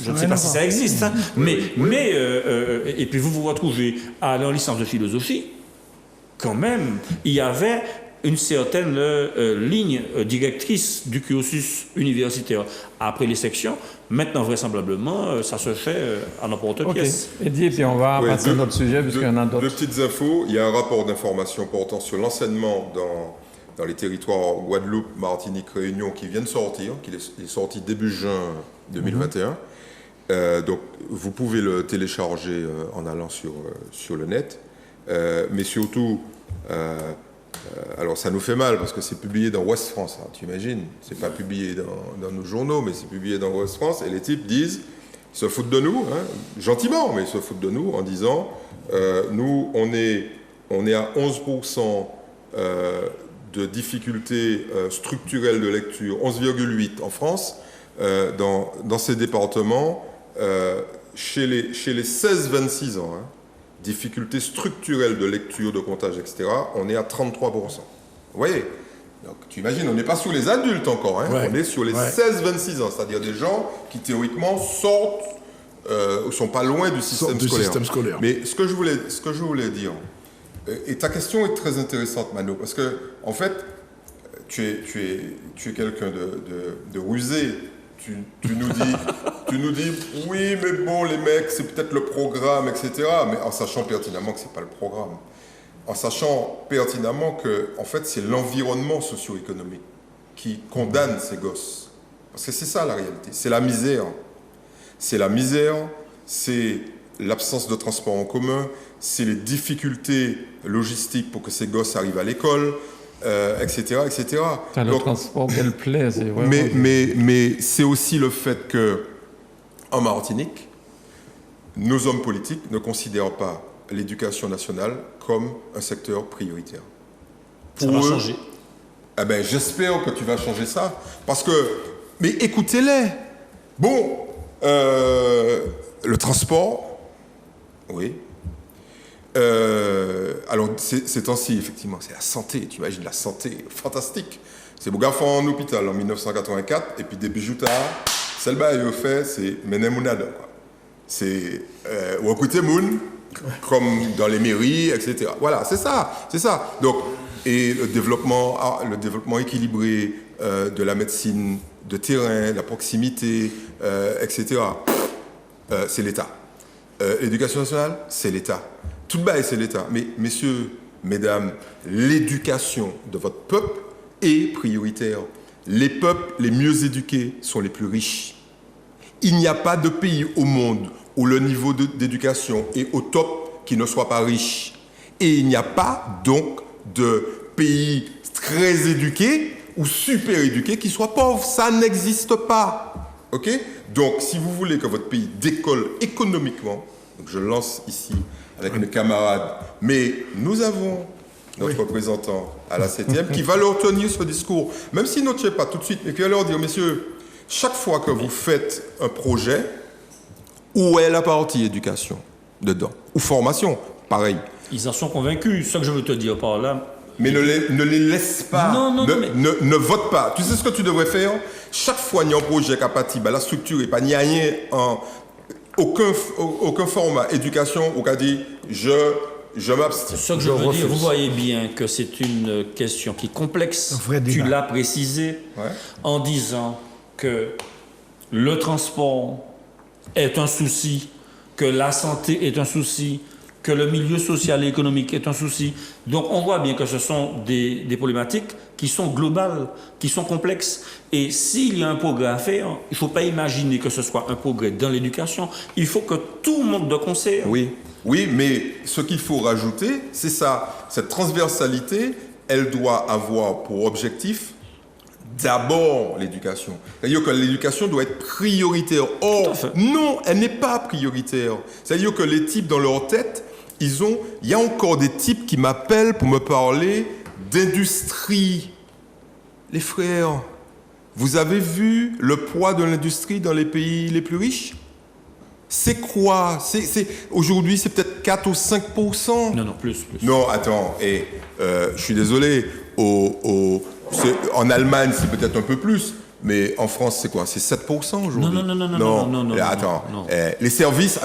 Je ne sais pas si ça existe, hein, et puis vous retrouvez à aller en licence de philosophie. Quand même, il y avait une certaine ligne directrice du cursus universitaire après les sections. Maintenant, vraisemblablement, ça se fait à n'importe pièce. Et puis on va passer à notre sujet, puisqu'il y en a d'autres. Deux petites infos. Il y a un rapport d'information portant sur l'enseignement dans les territoires Guadeloupe, Martinique, Réunion qui vient de sortir, qui est sorti début juin 2021. Donc, vous pouvez le télécharger en allant sur le net. Mais surtout... alors ça nous fait mal parce que c'est publié dans Ouest France, hein, tu imagines, c'est pas publié dans nos journaux, mais c'est publié dans Ouest France, et les types disent, ils se foutent de nous, hein, gentiment, mais ils se foutent de nous en disant, nous on est à 11% de difficultés structurelles de lecture, 11,8 en France, dans ces départements, chez les 16-26 ans, hein, difficultés structurelles de lecture, de comptage, etc., on est à 33%. Vous voyez? Donc, tu imagines, on n'est pas sur les adultes encore, hein, on est sur les 16-26 ans, c'est-à-dire des gens qui, théoriquement, sortent, sont pas loin du système scolaire. Mais ce que je voulais dire, et ta question est très intéressante, Mano, parce que, en fait, tu es quelqu'un de rusé. Tu nous dis, oui, mais bon, les mecs, c'est peut-être le programme, etc. Mais en sachant pertinemment que ce n'est pas le programme. En sachant pertinemment que, en fait, c'est l'environnement socio-économique qui condamne ces gosses. Parce que c'est ça la réalité. C'est la misère. C'est la misère, c'est l'absence de transport en commun, c'est les difficultés logistiques pour que ces gosses arrivent à l'école, etc., etc. Le transport qu'elle plaît, c'est vraiment... Mais c'est aussi le fait que, en Martinique, nos hommes politiques ne considèrent pas l'éducation nationale comme un secteur prioritaire. Ça va changer. Eh ben, j'espère que tu vas changer ça, parce que... Mais écoutez-les. Bon, le transport, oui. Alors, ces temps-ci, effectivement, c'est la santé. Tu imagines la santé, fantastique. C'est mon garçon en hôpital en 1984, et puis des bijoux tard, celle là il fait, c'est Menemounada, quoi. C'est Wakute Moun, comme dans les mairies, etc. Voilà, c'est ça. Donc, et le développement équilibré de la médecine de terrain, la proximité, etc. C'est l'État. L'éducation nationale, c'est l'État. Tout le bail, c'est l'État. Mais messieurs, mesdames, l'éducation de votre peuple est prioritaire. Les peuples les mieux éduqués sont les plus riches. Il n'y a pas de pays au monde où le niveau d'éducation est au top qui ne soit pas riche. Et il n'y a pas donc de pays très éduqués ou super éduqués qui soient pauvres. Ça n'existe pas. Ok ? Donc, si vous voulez que votre pays décolle économiquement, donc je lance ici avec mes camarades, mais nous avons notre représentant à la 7e qui va leur tenir ce discours, même s'il ne tient pas tout de suite, mais qui va leur dire, messieurs, chaque fois que vous faites un projet, où est la partie éducation dedans? Ou formation, pareil. Ils en sont convaincus, c'est ça que je veux te dire par là. Mais ne les laisse pas, ne vote pas. Tu sais ce que tu devrais faire? Chaque fois qu'il y a un projet qui a parti, la structure n'est pas ni rien en aucun format éducation où qu'a dit je m'abstiens. Ce que je veux dire, vous voyez bien que c'est une question qui est complexe. Tu l'as précisé en disant que le transport est un souci que la santé est un souci, que le milieu social et économique est un souci. Donc on voit bien que ce sont des problématiques qui sont globales, qui sont complexes. Et s'il y a un progrès à faire, il ne faut pas imaginer que ce soit un progrès dans l'éducation. Il faut que tout monte de concert. Oui, mais ce qu'il faut rajouter, c'est ça. Cette transversalité, elle doit avoir pour objectif d'abord l'éducation. C'est-à-dire que l'éducation doit être prioritaire. Or, non, elle n'est pas prioritaire. C'est-à-dire que les types dans leur tête, il y a encore des types qui m'appellent pour me parler d'industrie. Les frères, vous avez vu le poids de l'industrie dans les pays les plus riches? C'est quoi? Aujourd'hui, c'est peut-être 4 ou 5%. Non, plus. Non, attends, je suis désolé, en Allemagne, c'est peut-être un peu plus, mais en France, c'est quoi? C'est 7% aujourd'hui? Non. Attends, les services,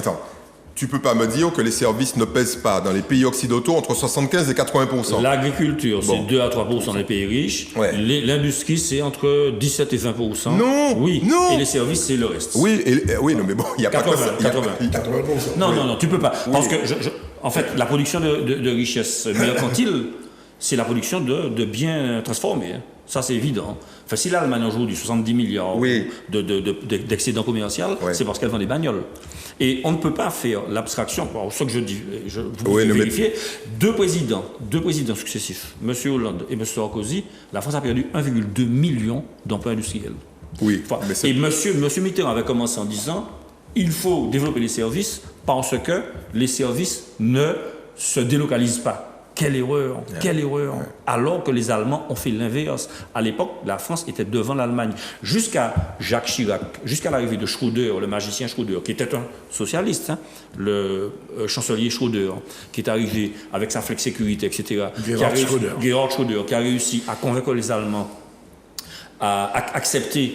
tu peux pas me dire que les services ne pèsent pas dans les pays occidentaux entre 75 et 80%. L'agriculture, c'est 2 à 3% dans les pays riches. Ouais. L'industrie, c'est entre 17 et 20%. Non. Oui. Non. Et les services, c'est le reste. Oui, non, mais bon, il n'y a 80, pas que ça. 80%. Non, tu peux pas. Parce que, en fait, la production de richesse mercantile, c'est la production de biens transformés. Hein. Ça, c'est évident. Enfin, si l'Allemagne aujourd'hui 70 milliards d'excédent commercial, c'est parce qu'elle vend des bagnoles. Et on ne peut pas faire l'abstraction, pour ce que je dis, vous pouvez vérifier, deux présidents successifs, M. Hollande et M. Sarkozy, la France a perdu 1,2 million d'emplois industriels. Oui. Et M. Mitterrand avait commencé en disant, il faut développer les services parce que les services ne se délocalisent pas. Quelle erreur. Alors que les Allemands ont fait l'inverse. À l'époque, la France était devant l'Allemagne. Jusqu'à Jacques Chirac, jusqu'à l'arrivée de Schröder, le magicien Schröder, qui était un socialiste, le chancelier Schröder, qui est arrivé avec sa flexsécurité, etc. Gerhard Schröder, qui a réussi à convaincre les Allemands à accepter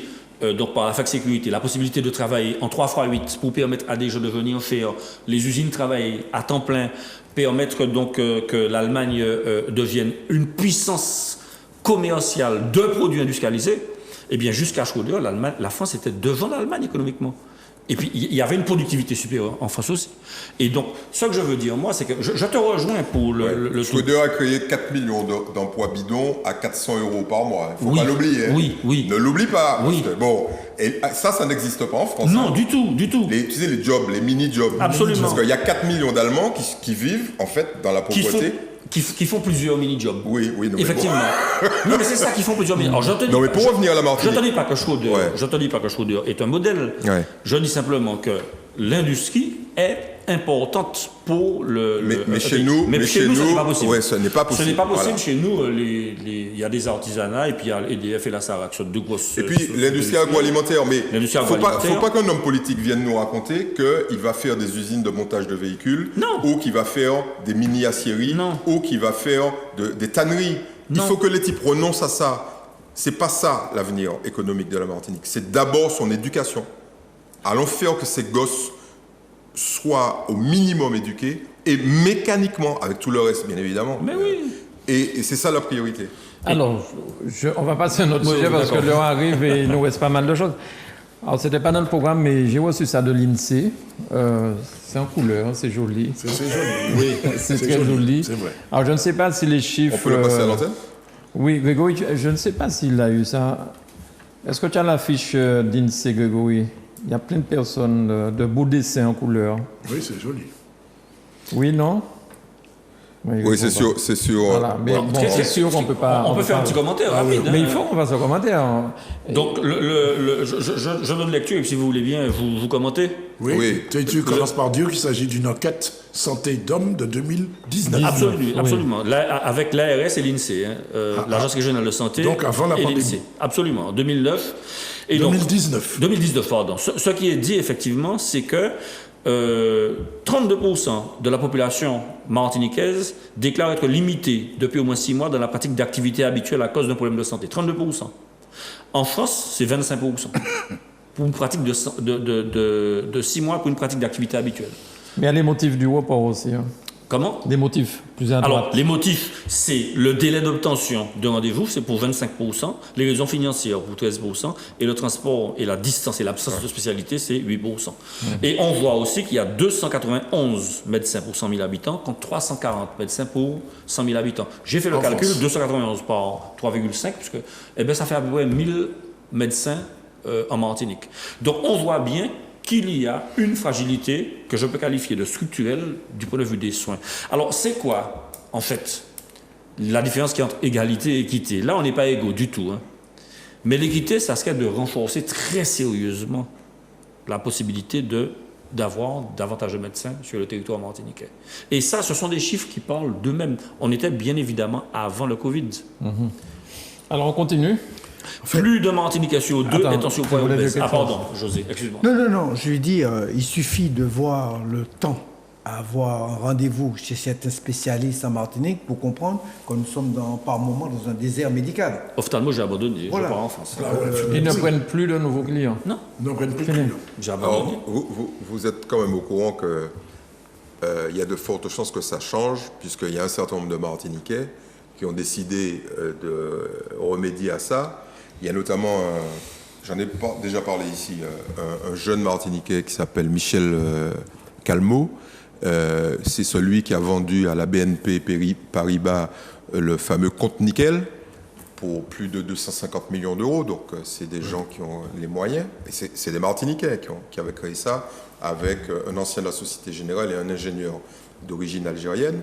donc par la flexsécurité, la possibilité de travailler en 3x8 pour permettre à des gens de venir faire les usines travailler à temps plein, permettre donc que l'Allemagne devienne une puissance commerciale de produits industrialisés, eh bien jusqu'à Schröder, la France était devant l'Allemagne économiquement. Et puis il y avait une productivité supérieure en France aussi. Et donc, ce que je veux dire, moi, c'est que je te rejoins pour le Schröder a créé 4 millions d'emplois bidons à 400 € par mois. Il ne faut pas l'oublier. Oui. Ne l'oublie pas. Oui. Bon, et ça n'existe pas en France. Non, du tout. Tu sais, les jobs, les mini-jobs. Absolument. Parce qu'il y a 4 millions d'Allemands qui vivent, en fait, dans la pauvreté. Qui font plusieurs mini-jobs. Oui, non, effectivement. Non, mais c'est ça qui font plusieurs mini-jobs. Alors, mais pour revenir à la Martinique. Je ne te dis pas que Schröder est un modèle. Ouais. Je dis simplement que l'industrie est importante pour mais chez nous, ce n'est pas possible. Ouais, ce n'est pas possible. Ce n'est pas possible chez nous. Il y a des artisanats et puis il y a EDF et la Sarac sur deux grosses. Et puis l'industrie agroalimentaire. Mais il ne faut pas qu'un homme politique vienne nous raconter qu'il va faire des usines de montage de véhicules, ou qu'il va faire des mini-aciéries, ou qu'il va faire des tanneries. Il faut que les types renoncent à ça. C'est pas ça l'avenir économique de la Martinique. C'est d'abord son éducation. Allons faire que ces gosses soient au minimum éduqués et mécaniquement, avec tout le reste bien évidemment. Mais oui. Et c'est ça la priorité. Alors, on va passer à un autre sujet parce que l'heure arrive et il nous reste pas mal de choses. Alors, c'était pas dans le programme, mais j'ai reçu ça de l'INSEE. C'est en couleur, c'est joli. C'est joli. Oui, c'est très joli. C'est vrai. Alors, je ne sais pas si les chiffres... On peut le passer à l'antenne? Oui, Grégory, je ne sais pas s'il a eu ça. Est-ce que tu as la fiche d'INSEE, Grégory? Il y a plein de personnes de beaux dessins en couleur. Oui, c'est joli. Oui, non? Oui, c'est sûr. Voilà, mais bon, c'est sûr qu'on peut pas... On peut faire un petit commentaire rapide. Mais il faut qu'on fasse un commentaire. Donc, je donne lecture et si vous voulez bien, vous commentez. Oui. Tu commences par dire qu'il s'agit d'une enquête santé d'hommes de 2019. Absolument. Avec l'ARS et l'INSEE, l'Agence régionale de santé. Donc avant la pandémie. l'INSEE. Absolument, 2009. Et 2019. 2019, pardon. Ce qui est dit, effectivement, c'est que 32% de la population martiniquaise déclare être limitée depuis au moins 6 mois dans la pratique d'activités habituelles à cause d'un problème de santé. 32%. En France, c'est 25%. Pour une pratique de 6 mois pour une pratique d'activité habituelle. Mais il y a les motifs du report aussi. Hein. Comment? Des motifs. Plus à droite. Alors, les motifs, c'est le délai d'obtention de rendez-vous, c'est pour 25%, les raisons financières pour 13%, et le transport et la distance et l'absence de spécialité, c'est 8%. Et on voit aussi qu'il y a 291 médecins pour 100 000 habitants, contre 340 médecins pour 100 000 habitants. J'ai fait le calcul, 291 par 3,5, puisque ça fait à peu près 1000 médecins en Martinique. Donc, on voit bien qu'il y a une fragilité que je peux qualifier de structurelle du point de vue des soins. Alors, c'est quoi, en fait, la différence qu'il y a entre égalité et équité? Là, on n'est pas égaux du tout. Mais l'équité, ça serait de renforcer très sérieusement la possibilité d'avoir davantage de médecins sur le territoire martiniquais. Et ça, ce sont des chiffres qui parlent d'eux-mêmes. On était bien évidemment avant le Covid. Alors, on continue. Plus de Martiniquais sur 2 étant sur point obèse. Ah pardon, José, excuse-moi. Non, je lui dis, il suffit de voir le temps à avoir un rendez-vous chez certains spécialistes en Martinique pour comprendre que nous sommes par moment dans un désert médical. Ophtalmo, j'ai abandonné, Voilà. je pars en France. Ils ne prennent plus de nouveaux clients. Non, Ils n'en prennent plus de clients. j'ai abandonné. Alors, vous êtes quand même au courant que il y a de fortes chances que ça change, puisqu'il y a un certain nombre de Martiniquais qui ont décidé de remédier à ça. Il y a notamment, j'en ai déjà parlé ici, un jeune Martiniquais qui s'appelle Michel Calmeau. C'est celui qui a vendu à la BNP Paribas le fameux compte nickel pour plus de 250 millions d'euros. Donc, c'est des gens qui ont les moyens. Et c'est des Martiniquais qui avaient créé ça avec un ancien de la Société Générale et un ingénieur d'origine algérienne.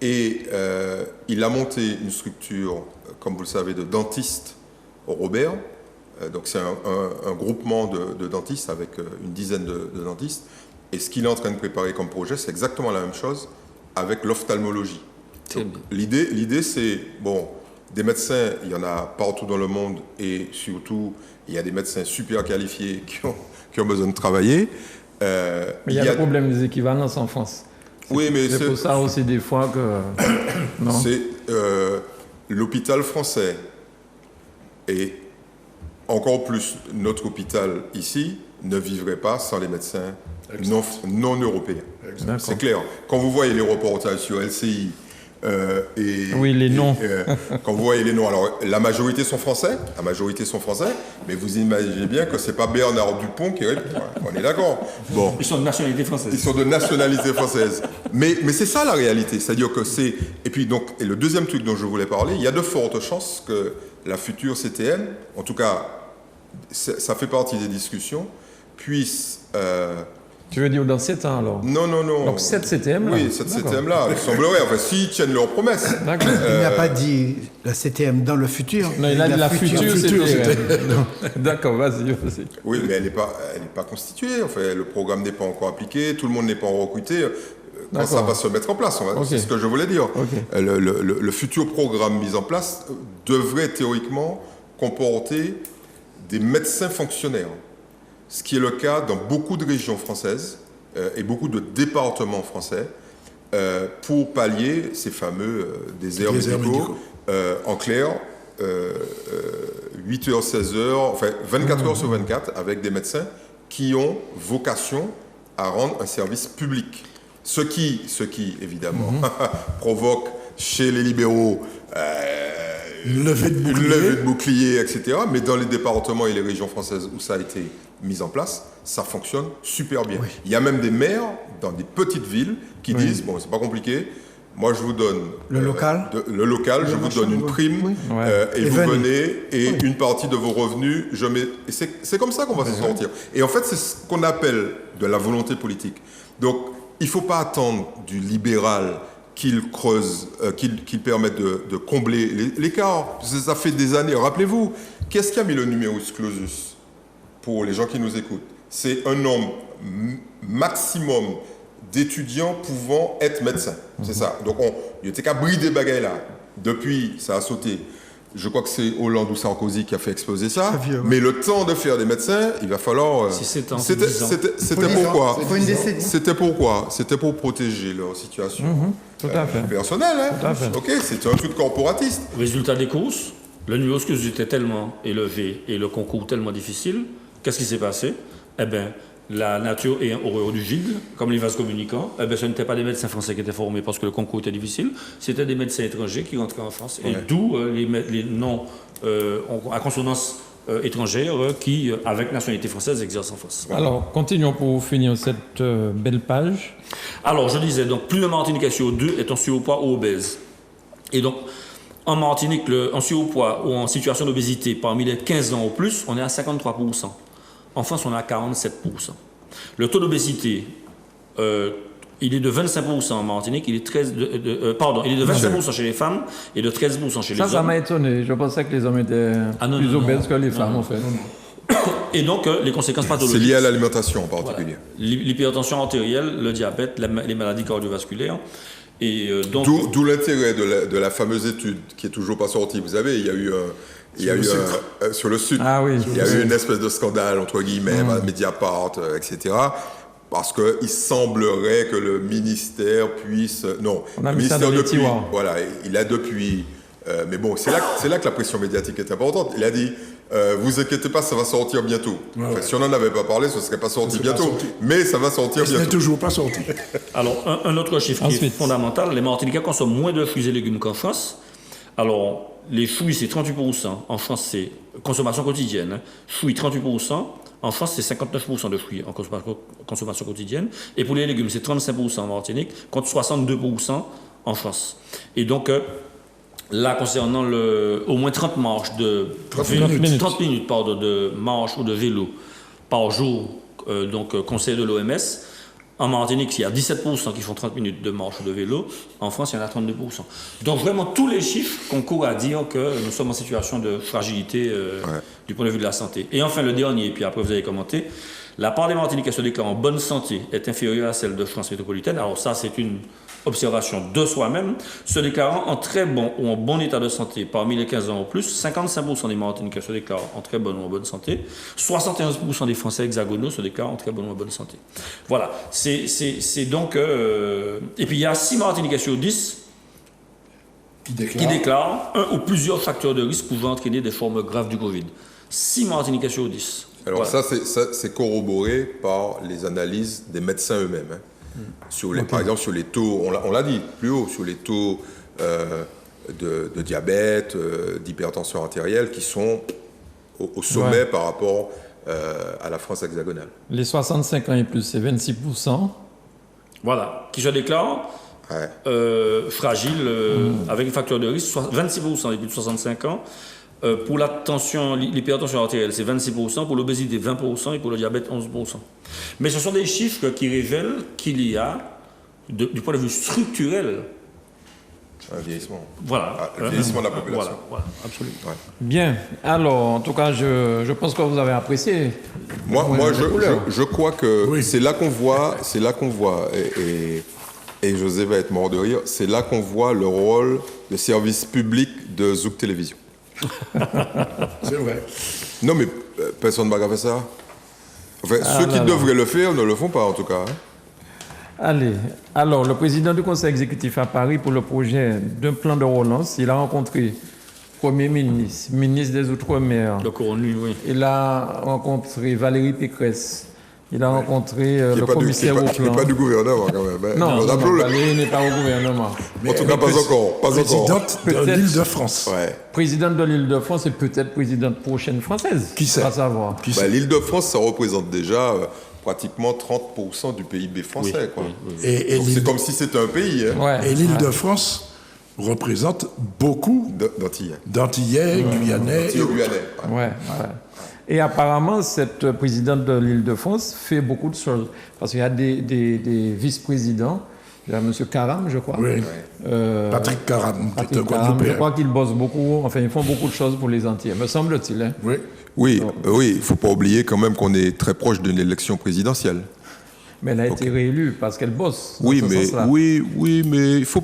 Il a monté une structure, comme vous le savez, de dentistes au Robert. Donc c'est un groupement de dentistes avec une dizaine de dentistes. Et ce qu'il est en train de préparer comme projet, c'est exactement la même chose avec l'ophtalmologie. L'idée, c'est, des médecins, il y en a partout dans le monde, et surtout, il y a des médecins super qualifiés qui ont besoin de travailler. Mais il y a le problème des équivalences en France. Oui, mais c'est pour ça aussi des fois que... Non. C'est l'hôpital français et encore plus notre hôpital ici ne vivrait pas sans les médecins non européens. C'est clair. Quand vous voyez les reportages sur LCI les noms. Quand vous voyez les noms, alors la majorité sont français, mais vous imaginez bien que c'est pas Bernard Dupont qui répond. On est d'accord. Bon. Ils sont de nationalité française. Ils sont de nationalité française. Mais c'est ça la réalité, c'est-à-dire que c'est. Et puis donc, et le deuxième truc dont je voulais parler, il y a de fortes chances que la future CTM, en tout cas, ça fait partie des discussions, puisse. Tu veux dire dans 7 ans alors? Non. Donc 7 CTM là? Oui, cette CTM-là, il semblerait, s'ils tiennent leurs promesses. D'accord. Il n'a pas dit la CTM dans le futur. Non, il a dit la future CTM. D'accord, vas-y. Oui, mais elle n'est pas constituée. Enfin, le programme n'est pas encore appliqué, tout le monde n'est pas recruté. Quand ça va se mettre en place, c'est ce que je voulais dire. Okay. Le futur programme mis en place devrait théoriquement comporter des médecins fonctionnaires. Ce qui est le cas dans beaucoup de régions françaises et beaucoup de départements français pour pallier ces fameux déserts médicaux. En clair, 8 heures, 16 heures, enfin 24 heures sur 24 avec des médecins qui ont vocation à rendre un service public. Ce qui évidemment, provoque chez les libéraux une levée de bouclier, etc. Mais dans les départements et les régions françaises où ça a été mis en place, ça fonctionne super bien. Oui. Il y a même des maires dans des petites villes qui disent, c'est pas compliqué, moi je vous donne le local, je vous donne une prime et vous venez et une partie de vos revenus, je mets... Et c'est comme ça qu'on va s'en sortir. Et en fait, c'est ce qu'on appelle de la volonté politique. Donc, il ne faut pas attendre du libéral qu'il creuse, qu'il permette de combler l'écart. Ça fait des années. Rappelez-vous, qu'est-ce qui a mis le numerus clausus pour les gens qui nous écoutent? C'est un nombre maximum d'étudiants pouvant être médecins. C'est ça. Donc, il était qu'à brider des bagailles là. Depuis, ça a sauté. Je crois que c'est Hollande ou Sarkozy qui a fait exploser ça. Mais le temps de faire des médecins, il va falloir... C'était pourquoi C'était pour protéger leur situation personnelle. Ok, c'était un truc corporatiste. Résultat des courses, le numerus clausus était tellement élevé et le concours tellement difficile. Qu'est-ce qui s'est passé? la nature est horreur du vide, comme les vases communicants. Eh bien, ce n'étaient pas des médecins français qui étaient formés parce que le concours était difficile, c'était des médecins étrangers qui rentraient en France. Et d'où les noms à consonance étrangère qui, avec nationalité française, exercent en France. Alors, continuons pour finir cette belle page. Alors, je disais, donc, plus de Martiniquais sur 2 est en surpoids ou obèse. Et donc, en Martinique, en surpoids ou en situation d'obésité, parmi les 15 ans ou plus, on est à 53%. En France, on est à 47%. Le taux d'obésité, il est de 25% en Martinique, il est de 25% chez les femmes et de 13% chez les hommes. Ça m'a étonné. Je pensais que les hommes étaient plus obèses que les femmes, en fait. Et donc, les conséquences pathologiques. C'est lié à l'alimentation en particulier. Voilà. L'hypertension artérielle, le diabète, les maladies cardiovasculaires. D'où l'intérêt de la fameuse étude qui est toujours pas sortie. Vous savez, il y a eu sur le Sud, il y a eu une espèce de scandale entre guillemets, Mediapart, etc. Parce qu'il semblerait que le ministère puisse, le ministère depuis, voilà, il a depuis. Mais bon, c'est là que la pression médiatique est importante. Il a dit, vous inquiétez pas, ça va sortir bientôt. Si on n'en avait pas parlé, ce ne serait pas sorti bientôt. Mais ça va sortir bientôt. Ce n'est toujours pas sorti. Alors, un autre chiffre qui est fondamental, les Martiniquais consomment moins de fruits et légumes qu'en France. Alors, les fruits, c'est 38%. En France, c'est consommation quotidienne. Hein. Fruits, 38%. En France, c'est 59% de fruits en consommation quotidienne. Et pour les légumes, c'est 35% en Martinique, contre 62% en France. Et donc, là, concernant au moins 30 marches de 30 minutes de marche ou de vélo par jour, conseil de l'OMS. En Martinique, il y a 17% qui font 30 minutes de marche ou de vélo. En France, il y en a 32%. Donc vraiment, tous les chiffres concourent à dire que nous sommes en situation de fragilité du point de vue de la santé. Et enfin, le dernier, puis après vous allez commenter, la part des Martiniquais se déclarant en bonne santé est inférieure à celle de France métropolitaine. Alors ça, c'est une observation de soi-même. Se déclarant en très bon ou en bon état de santé parmi les 15 ans ou plus, 55% des Martiniquais se déclarent en très bonne ou en bonne santé. 71% des Français hexagonaux se déclarent en très bonne ou en bonne santé. Voilà. C'est donc... Et puis il y a 6 Martiniquais sur 10 qui déclarent un ou plusieurs facteurs de risque pouvant entraîner des formes graves du Covid. 6 Martiniquais sur 10. Alors ça, c'est corroboré par les analyses des médecins eux-mêmes. Hein. Par exemple, sur les taux, on l'a dit plus haut, sur les taux de diabète, d'hypertension artérielle qui sont au sommet par rapport à la France hexagonale. Les 65 ans et plus, c'est 26%. Voilà, qui se déclarent fragiles, avec un facteur de risque, 26% des plus de 65 ans. Pour l'hypertension artérielle, c'est 26%, pour l'obésité, 20%, et pour le diabète, 11%. Mais ce sont des chiffres qui révèlent qu'il y a, du point de vue structurel, un vieillissement. Voilà. Un vieillissement de la population. Voilà, absolument. Ouais. Bien. Alors, en tout cas, je pense que vous avez apprécié. Moi, je crois que c'est là qu'on voit, et José va être mort de rire, c'est là qu'on voit le rôle de service public de Zouk Télévision. C'est vrai. Non, mais personne ne va faire ça. Enfin, ceux qui devraient le faire ne le font pas, en tout cas. Hein. Allez. Alors, le président du conseil exécutif à Paris pour le projet d'un plan de relance, il a rencontré Premier ministre, ministre des Outre-mer. Il a rencontré Valérie Pécresse. Il a rencontré le commissaire au plan. Il n'est pas du gouvernement, quand même. Non, Valérie n'est pas au gouvernement. En tout cas, pas encore. Présidente de l'Île-de-France. Ouais. Présidente de l'Île-de-France et peut-être présidente prochaine française. Qui sait? Pas savoir. L'Île-de-France, ça représente déjà pratiquement 30% du PIB français. Quoi. Et c'est comme si c'était un pays. Hein. Ouais. Et l'Île-de-France représente beaucoup d'Antillais, Guyanais. Ouais. Et apparemment, cette présidente de l'Île-de-France fait beaucoup de choses. Parce qu'il y a des vice-présidents. Il y a M. Karam, je crois. Oui. Patrick Karam, je crois qu'ils bossent beaucoup. Enfin, ils font beaucoup de choses pour les Antillais, me semble-t-il. Hein. Oui, il ne faut pas oublier quand même qu'on est très proche d'une élection présidentielle. Mais elle a été réélue parce qu'elle bosse. Oui, mais il faut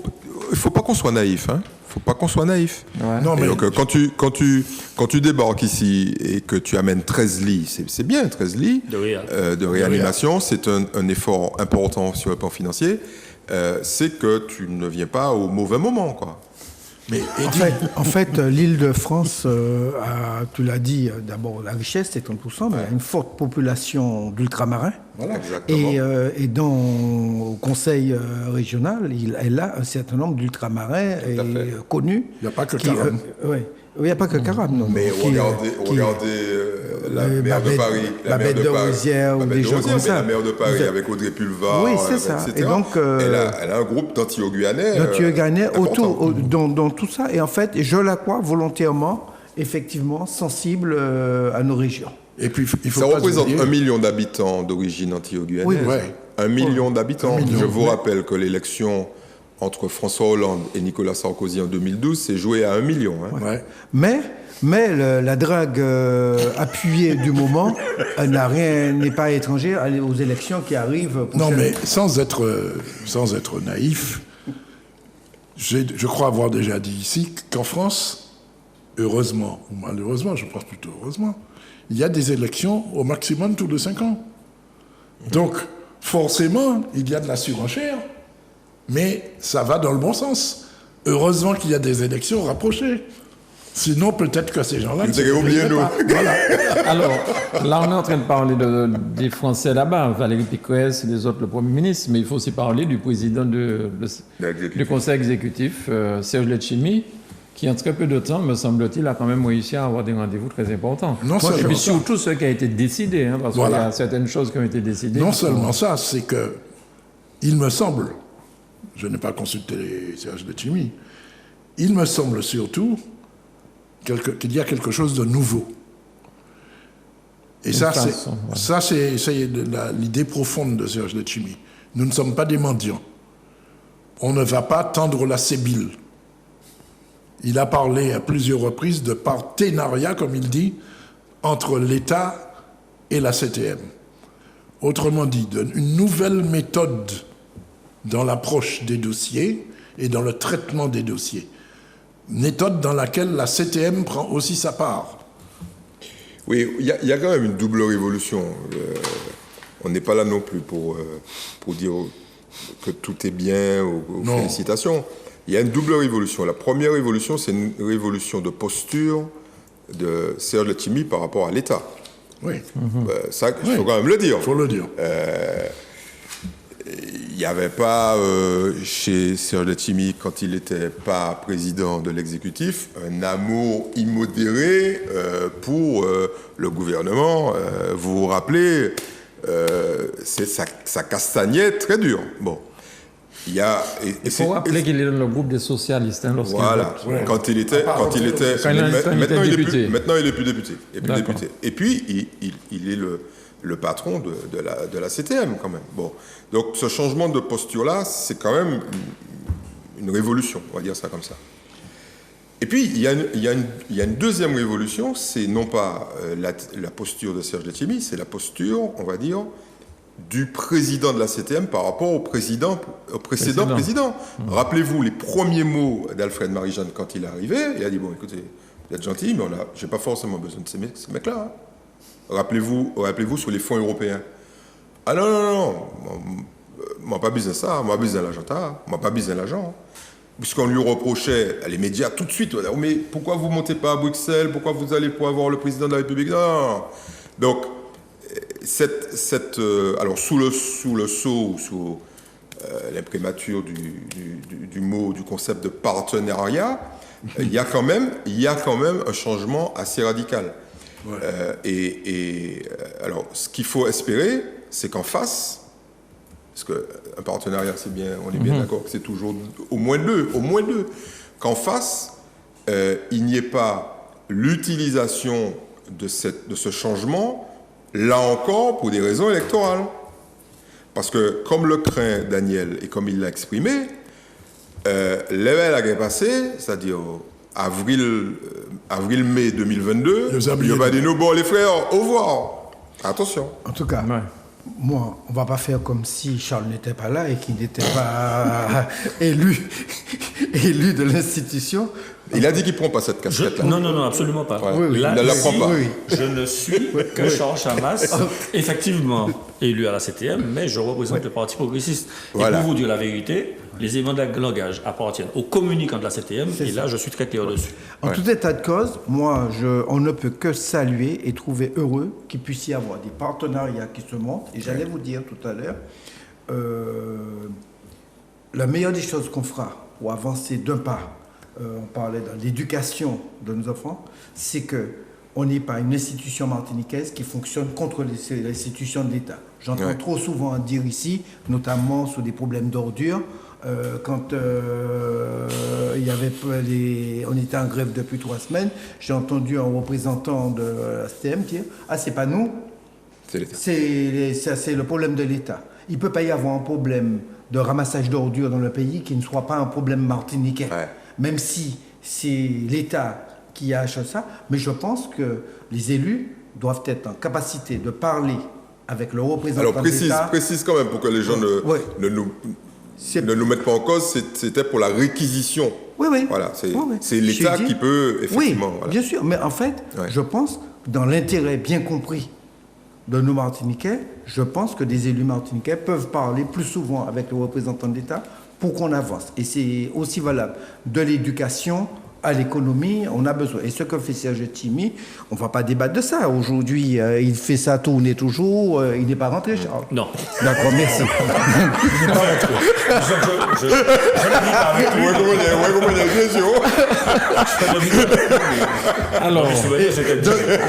pas qu'on soit naïf. Hein. Faut pas qu'on soit naïf. Ouais. Non, mais... Donc, quand tu débarques ici et que tu amènes 13 lits, c'est bien, 13 lits de réanimation, c'est un effort important sur le plan financier, c'est que tu ne viens pas au mauvais moment, quoi. Mais En fait, l'Île-de-France tu l'as dit, d'abord la richesse, c'est 30%, mais il y a une forte population d'ultramarins. voilà. Exactement. Et au conseil régional, elle a un certain nombre d'ultramarins connus. Il n'y a pas que Carame. Il n'y a pas que Carame, non. Mais regardez la maire de Paris, la baie de Rosière ou des gens comme ça. La maire de Paris avec Audrey Pulvar, Oui, c'est ça. etc. Et donc, elle a un groupe d'Antillais-Guyanais. autour, dans tout ça. Et en fait, je la crois volontairement, effectivement, sensible à nos régions. Et puis, il faut Ça pas représente oublier- 1 million d'habitants d'origine antillais-guyanaise. Oui, ouais. 1 million d'habitants. 1 million, Je vous ouais. rappelle que l'élection entre François Hollande et Nicolas Sarkozy en 2012 s'est jouée à 1 million. Hein. Ouais. Mais la drague appuyée du moment n'est pas étrangère aux élections qui arrivent. Non, prochainement. mais sans être naïf, je crois avoir déjà dit ici qu'en France, heureusement, ou malheureusement, je pense plutôt heureusement, il y a des élections au maximum tous les 5 ans. Donc, forcément, il y a de la surenchère, mais ça va dans le bon sens. Heureusement qu'il y a des élections rapprochées. Sinon, peut-être que ces gens-là... Vous avez oublié nous. Voilà. Alors, là, on est en train de parler des Français là-bas, Valérie Pécresse et les autres, le Premier ministre, mais il faut aussi parler du président du Conseil exécutif, Serge Letchimy, qui, en très peu de temps, me semble-t-il, a quand même réussi à avoir des rendez-vous très importants. Non Et seulement puis ça. surtout ce qui a été décidé, hein, parce Voilà. qu'il y a certaines choses qui ont été décidées. Non seulement ça, c'est que, il me semble, je n'ai pas consulté Serge Letchimy, il me semble surtout qu'il y a quelque chose de nouveau. Et ça, c'est l'idée profonde de Serge Letchimy. Nous ne sommes pas des mendiants. On ne va pas tendre la sébile. Il a parlé à plusieurs reprises de partenariat, comme il dit, entre l'État et la CTM. Autrement dit, une nouvelle méthode dans l'approche des dossiers et dans le traitement des dossiers. Méthode dans laquelle la CTM prend aussi sa part. Oui, il y a quand même une double révolution. On n'est pas là non plus pour dire que tout est bien ou Non. félicitations. Il y a une double révolution. La première révolution, c'est une révolution de posture de Serge Letchimy par rapport à l'État. Oui, Ça, il faut quand même le dire. il faut le dire. Il n'y avait pas chez Serge Letchimy, quand il n'était pas président de l'exécutif, un amour immodéré pour le gouvernement. Vous vous rappelez, ça castagnait très dur. Bon. Il faut rappeler qu'il est dans le groupe des socialistes. Hein, voilà. Quand il était, maintenant il est plus député. Et puis il est le patron de la CTM quand même. Bon, donc ce changement de posture-là, c'est quand même une révolution, on va dire ça comme ça. Et puis il y a une deuxième révolution, c'est non pas la posture de Serge Letchimy, c'est la posture, on va dire, du président de la CTM par rapport au précédent président. Rappelez-vous les premiers mots d'Alfred Marie-Jeanne quand il est arrivé. Il a dit, bon, écoutez, vous êtes gentil, mais j'ai pas forcément besoin de ces mecs-là. Hein. Rappelez-vous sur les fonds européens. Ah non, moi pas besoin de ça, moi besoin de l'argent, moi pas besoin d'argent. Puisqu'on lui reprochait, les médias tout de suite, oh, mais pourquoi vous montez pas à Bruxelles, pourquoi vous allez pas voir le président de la République? Non. Donc, alors sous le sceau ou sous l'imprimature du mot, du concept de partenariat, il y a quand même un changement assez radical. Ouais. Alors, ce qu'il faut espérer, c'est qu'en face, parce qu'un partenariat, c'est bien, on est bien d'accord que c'est toujours au moins deux, qu'en face, il n'y ait pas l'utilisation de ce changement, là encore, pour des raisons électorales. Parce que, comme le craint Daniel et comme il l'a exprimé, l'événement qui passé, c'est-à-dire avril-mai 2022, il va dire nous, bon les frères, au revoir. Attention. En tout cas, moi, on ne va pas faire comme si Charles n'était pas là et qu'il n'était pas élu de l'institution. Il a dit qu'il ne prend pas cette casquette-là. Non, absolument pas. Ouais. Il ne la prend pas. Je ne suis que Charles Chamas, effectivement élu à la CTM, mais je représente le Parti progressiste. Voilà. Et pour vous dire la vérité, les éléments de langage appartiennent aux communicants de la CTM, et là, je suis très clair dessus. En tout état de cause, moi, on ne peut que saluer et trouver heureux qu'il puisse y avoir des partenariats qui se montent. Et j'allais vous dire tout à l'heure, la meilleure des choses qu'on fera pour avancer d'un pas, on parlait de l'éducation de nos enfants, c'est qu'on n'est pas une institution martiniquaise qui fonctionne contre les institutions de l'État. J'entends trop souvent dire ici, notamment sur des problèmes d'ordures, quand on était en grève depuis 3 semaines, j'ai entendu un représentant de la STM dire « Ah, c'est pas nous, C'est l'État. c'est le problème de l'État. Il ne peut pas y avoir un problème de ramassage d'ordures dans le pays qui ne soit pas un problème martiniquais. Ouais. Même si c'est l'État qui a acheté ça, mais je pense que les élus doivent être en capacité de parler avec le représentant Alors de l'État. précise quand même pour que les gens ne nous mettent pas en cause, c'était pour la réquisition. Oui. Voilà, c'est Oui. c'est l'État qui peut effectivement. Oui, voilà. bien sûr, mais en fait, je pense que dans l'intérêt bien compris de nos Martiniquais, je pense que des élus martiniquais peuvent parler plus souvent avec le représentant de l'État pour qu'on avance. Et c'est aussi valable de l'éducation à l'économie, on a besoin. Et ce que fait Serge Timi, on ne va pas débattre de ça. Aujourd'hui, il fait ça tourner toujours, il n'est pas rentré, Charles. Non. D'accord, merci. Je ne vis pas avec lui. Alors,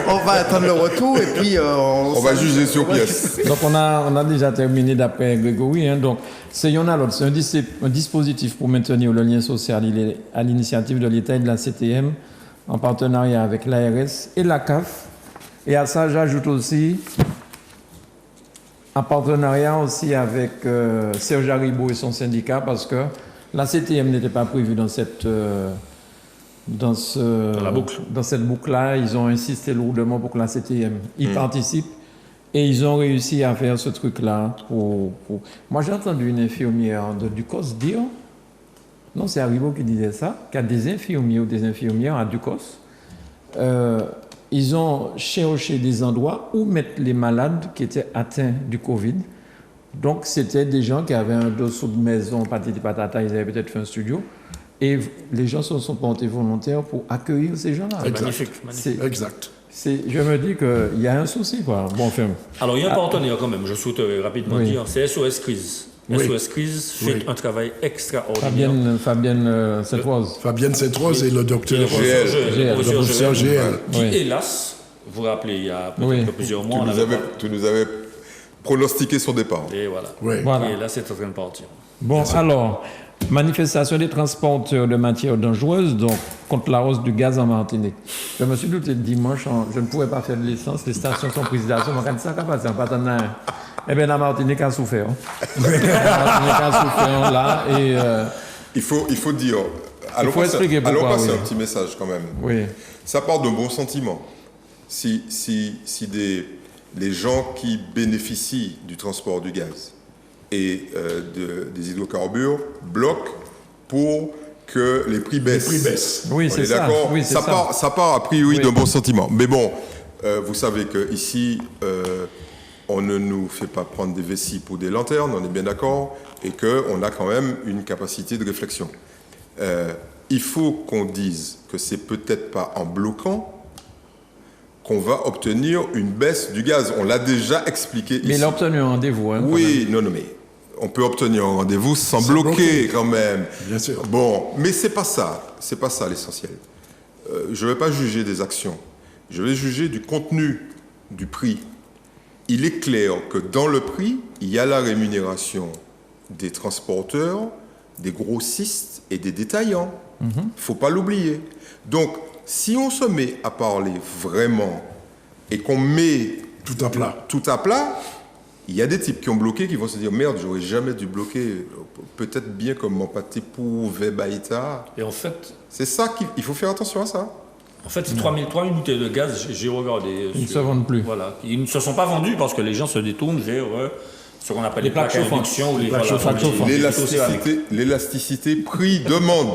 On va attendre le retour et puis On va juger sur pièce. donc on a déjà terminé d'après Grégory. Hein, donc, c'est un dispositif pour maintenir le lien social. Il est à l'initiative de l'État et de la CTM en partenariat avec l'ARS et la CAF. Et à ça, j'ajoute aussi en partenariat aussi avec Serge Haribo et son syndicat parce que la CTM n'était pas prévue dans cette Dans la boucle. Dans cette boucle-là. Ils ont insisté lourdement pour que la CTM y participe. Et ils ont réussi à faire ce truc-là. Moi, j'ai entendu une infirmière de Ducos dire, non, c'est Haribo qui disait ça, qu'il y a des infirmiers ou des infirmières à Ducos. Ils ont cherché des endroits où mettre les malades qui étaient atteints du Covid. Donc, c'était des gens qui avaient un dessous de maison, patati patata, ils avaient peut-être fait un studio. Et les gens se sont portés volontaires pour accueillir ces gens-là. Magnifique. Exact. Je me dis qu'il y a un souci, quoi. Bon, enfin. Alors, il y a un partenaire quand même, je souhaiterais rapidement dire, c'est SOS Crise. SOS Crise fait un travail extraordinaire. Fabienne Sainte-Rose. Fabienne Sainte-Rose et le docteur professeur GL. Qui, hélas, vous vous rappelez, il y a peut-être plusieurs mois, Tu nous avais pronostiqué son départ. Et voilà. Oui. Voilà. Et là, c'est en train de partir. Bon, alors, manifestation des transporteurs de matières dangereuses, donc contre la hausse du gaz en Martinique. Je me suis douté dimanche, je ne pouvais pas faire de l'essence, les stations sont prises d'assaut, mais quand ça va passer, pas tant rien. Eh bien, la Martinique a souffert. La Martinique a souffert, là, et... Il faut dire... Il faut expliquer pourquoi, passer un petit message quand même. Oui. Ça part d'un bon sentiment. Si les gens qui bénéficient du transport du gaz et des hydrocarbures bloquent pour que les prix baissent. Oui, c'est ça. D'accord. Oui, c'est ça part a priori d'un bon sentiment. Mais bon, vous savez qu'ici, on ne nous fait pas prendre des vessies pour des lanternes, on est bien d'accord, et qu'on a quand même une capacité de réflexion. Il faut qu'on dise que c'est peut-être pas en bloquant qu'on va obtenir une baisse du gaz. On l'a déjà expliqué ici. Mais il a obtenu un rendez-vous. Hein, oui, non, mais on peut obtenir un rendez-vous sans bloquer quand même. Bien sûr. Bon, mais c'est pas ça l'essentiel. Je ne vais pas juger des actions. Je vais juger du contenu du prix. Il est clair que dans le prix, il y a la rémunération des transporteurs, des grossistes et des détaillants. Il ne faut pas l'oublier. Donc, si on se met à parler vraiment et qu'on met Tout à plat, il y a des types qui ont bloqué, qui vont se dire « Merde, j'aurais jamais dû bloquer. Peut-être bien comme mon pâté pour Vebaïta. » Et en fait... C'est ça qu'il faut faire attention à ça. En fait, ces 3000 bouteilles de gaz, j'ai regardé. Ils ne se vendent plus. Voilà. Ils ne se sont pas vendus parce que les gens se détournent vers ce qu'on appelle Les les plaques à plaques chauffantes. induction ou les plaques chauffantes. L'élasticité, prix, demande.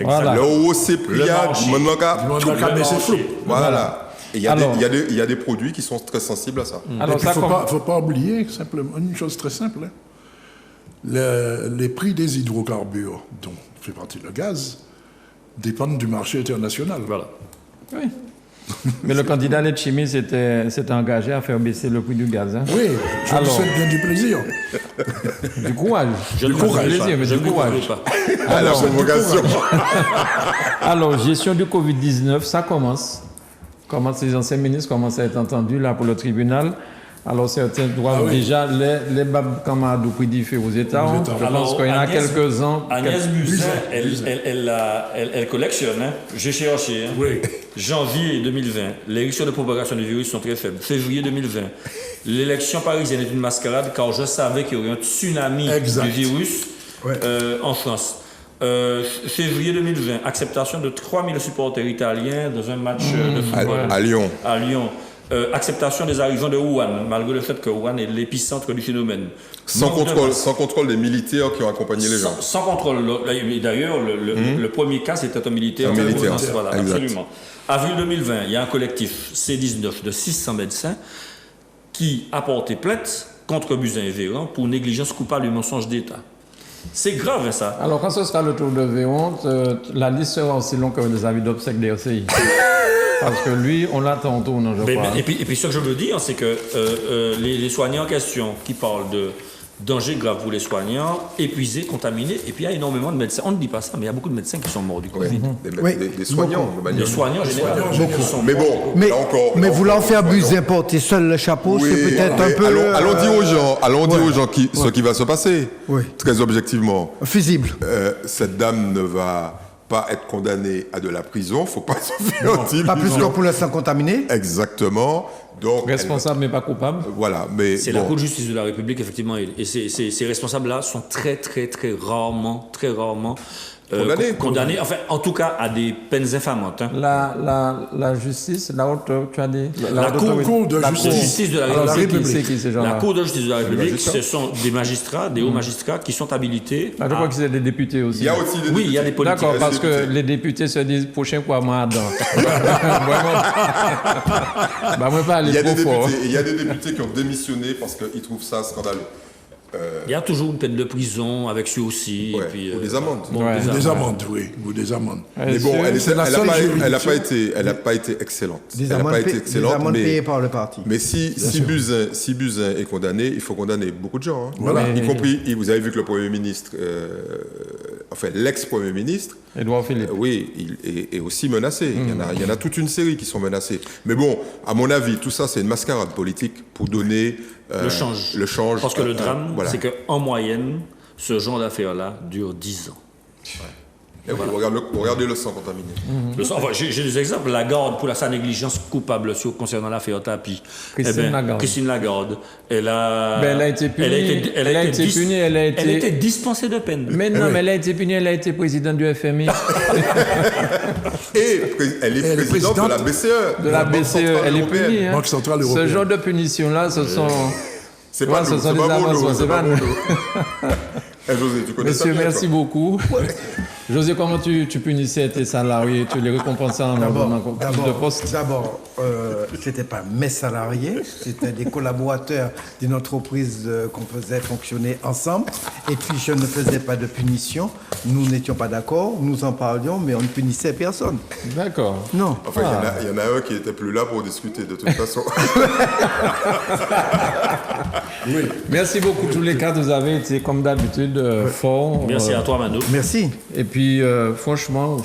Voilà. Le haut, c'est prix, Le marché. du monde Du monde Le a baissé marché. flou. Voilà. Et il y a Alors- des produits qui sont très sensibles à ça. Alors, Il ça, ne faut pas oublier simplement une chose très simple. Hein. Les prix des hydrocarbures, dont fait partie le gaz, dépendent du marché international. Voilà. Oui. Mais le candidat Letchimi s'était engagé à faire baisser le prix du gaz. Hein. Oui, je vous Alors- souhaite bien du plaisir. Du courage. Je ne du courage. le Plaisir, mais je du ne le courage. pas. La provocation. Alors, gestion du Covid-19, ça commence. Les anciens ministres commencent à être entendus là pour le tribunal. Alors, certains doivent déjà les babes camarades du prix aux États. Aux hein. États. Je pense qu'il y en a Agnès- quelques-uns. Agnès Buzyn, elle collectionne. Hein. J'ai cherché. Hein. Oui. Janvier 2020, les risques de propagation du virus sont très faibles. Février 2020, l'élection parisienne est une mascarade car je savais qu'il y aurait un tsunami Exact. du virus Ouais. en France. Février 2020, acceptation de 3000 supporters italiens dans un match de football À Lyon. à Lyon. Acceptation des arrivants de Wuhan, malgré le fait que Wuhan est l'épicentre du phénomène. Sans Nombre de contrôle, masques. sans contrôle des militaires qui ont accompagné les gens. Sans contrôle. D'ailleurs, le premier cas, c'était un militaire. Un militaire, Voilà, exact. absolument. Avril 2020, il y a un collectif C19 de 600 médecins qui a porté plainte contre Buzyn et Véran pour négligence coupable et mensonge d'État. C'est grave, hein, ça. Alors, quand ce sera le tour de Véron, la liste sera aussi longue que les avis d'obsèques des RCI. Parce que lui, on l'attend en tournant, je crois. Et puis, ce que je veux dire, c'est que les soignants en question qui parlent de danger grave pour les soignants, épuisés, contaminés, et puis il y a énormément de médecins. On ne dit pas ça, mais il y a beaucoup de médecins qui sont morts du Covid. Oui. Des soignants, de manière. Les soignants, en général, beaucoup sont Mais morts. bon, Mais, là encore. mais là voulant encore, faire là Buzyn encore. porter seul le chapeau, Oui, c'est peut-être un mais peu... allons dire aux gens, dire ouais. aux gens ce qui va se passer. Oui. Très objectivement. Fusible. Cette dame ne va pas être condamnée à de la prison. Faut pas se faire dire. Pas plus que pour l'instant contaminé. Exactement. Donc, Responsable mais pas coupable. voilà. Mais C'est bon, la Cour de justice de la République, effectivement. Et ces responsables-là sont très rarement condamnés. Enfin, en tout cas, à des peines infamantes. Hein. La justice, la haute, tu as dit La haute Cour autorité. de La Cour de justice de la Alors, République. c'est qui ces gens-là? La Cour de justice de la République, magistrats. ce sont des magistrats, des hauts magistrats qui sont habilités. Ah, je crois que c'est des députés aussi. il y a aussi des Oui, il y a des politiques. D'accord, parce députés. que les députés se disent prochain quoi, moi, Adam. Bah, moi, pas Il y aller a des trop fort. députés, il y a des députés qui ont démissionné parce qu'ils trouvent ça scandaleux. Il y a toujours une peine de prison avec sursis. Ouais, et puis, ou des amendes. bon, Ouais. Des amendes, oui, ou des amendes. Mais bon, c'est la seule elle n'a pas juridiction. été excellente. Des Elle n'a amendes, pas été des excellente, amendes mais payées par le parti. Mais si Buzyn est condamné, il faut condamner beaucoup de gens. Hein. Voilà. Y compris, vous avez vu que le Premier ministre, enfin l'ex-Premier ministre, Edouard Philippe. oui, il est aussi menacé. Il y en a toute une série qui sont menacés. Mais bon, à mon avis, tout ça, c'est une mascarade politique pour donner le change. le change. Parce que le drame, voilà. c'est qu'en moyenne, ce genre d'affaires-là dure 10 ans. Et oui, regardez le sang contaminé. Enfin, j'ai des exemples. Lagarde, pour sa négligence coupable concernant l'affaire Tapi. Christine Lagarde. Elle a été punie. Elle a été punie. Elle a été dispensée de peine. Mais non, mais elle a été punie. Elle a été présidente du FMI. Et elle est présidente de la BCE. De la BCE. Elle est punie. Hein. Banque centrale Ce européenne. genre de punition-là, ce sont. C'est pas ce nous, sont c'est des pas Bono, avancements. c'est C'est pas pas Bono. José, tu connais ça Monsieur, bien, merci toi. beaucoup. José, comment tu punissais tes salariés? Tu les récompensais en leur donnant plus de postes? D'abord, ce n'était pas mes salariés, c'était des collaborateurs d'une entreprise qu'on faisait fonctionner ensemble. Et puis, je ne faisais pas de punition. Nous n'étions pas d'accord, nous en parlions, mais on ne punissait personne. D'accord. Non. Enfin, il y en a un qui était plus là pour discuter de toute façon. Merci beaucoup tous les quatre. Vous avez été, comme d'habitude, forts. Merci à toi, Mano. Merci. Et puis, franchement,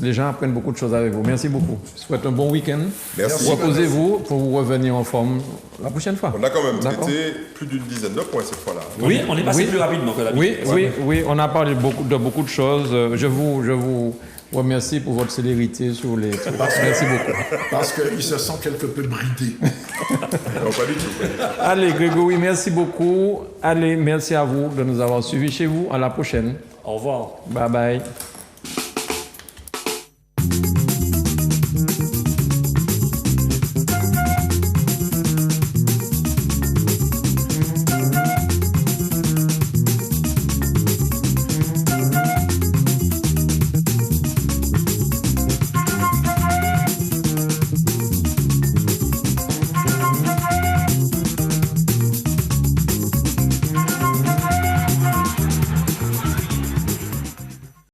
les gens apprennent beaucoup de choses avec vous. Merci beaucoup. Je vous souhaite un bon week-end. Merci. Reposez-vous pour vous revenir en forme la prochaine fois. On a quand même D'accord. traité plus d'une dizaine de points cette fois-là. Oui, on est passé Oui. plus rapidement que d'habitude. Oui, on a parlé de beaucoup de choses. Je vous remercie pour votre célérité sur les trucs. Merci beaucoup. Parce qu'il se sent quelque peu bridé. Non, pas du tout. Allez, Grégory, merci beaucoup. Allez, merci à vous de nous avoir suivis chez vous. À la prochaine. Au revoir. Bye bye.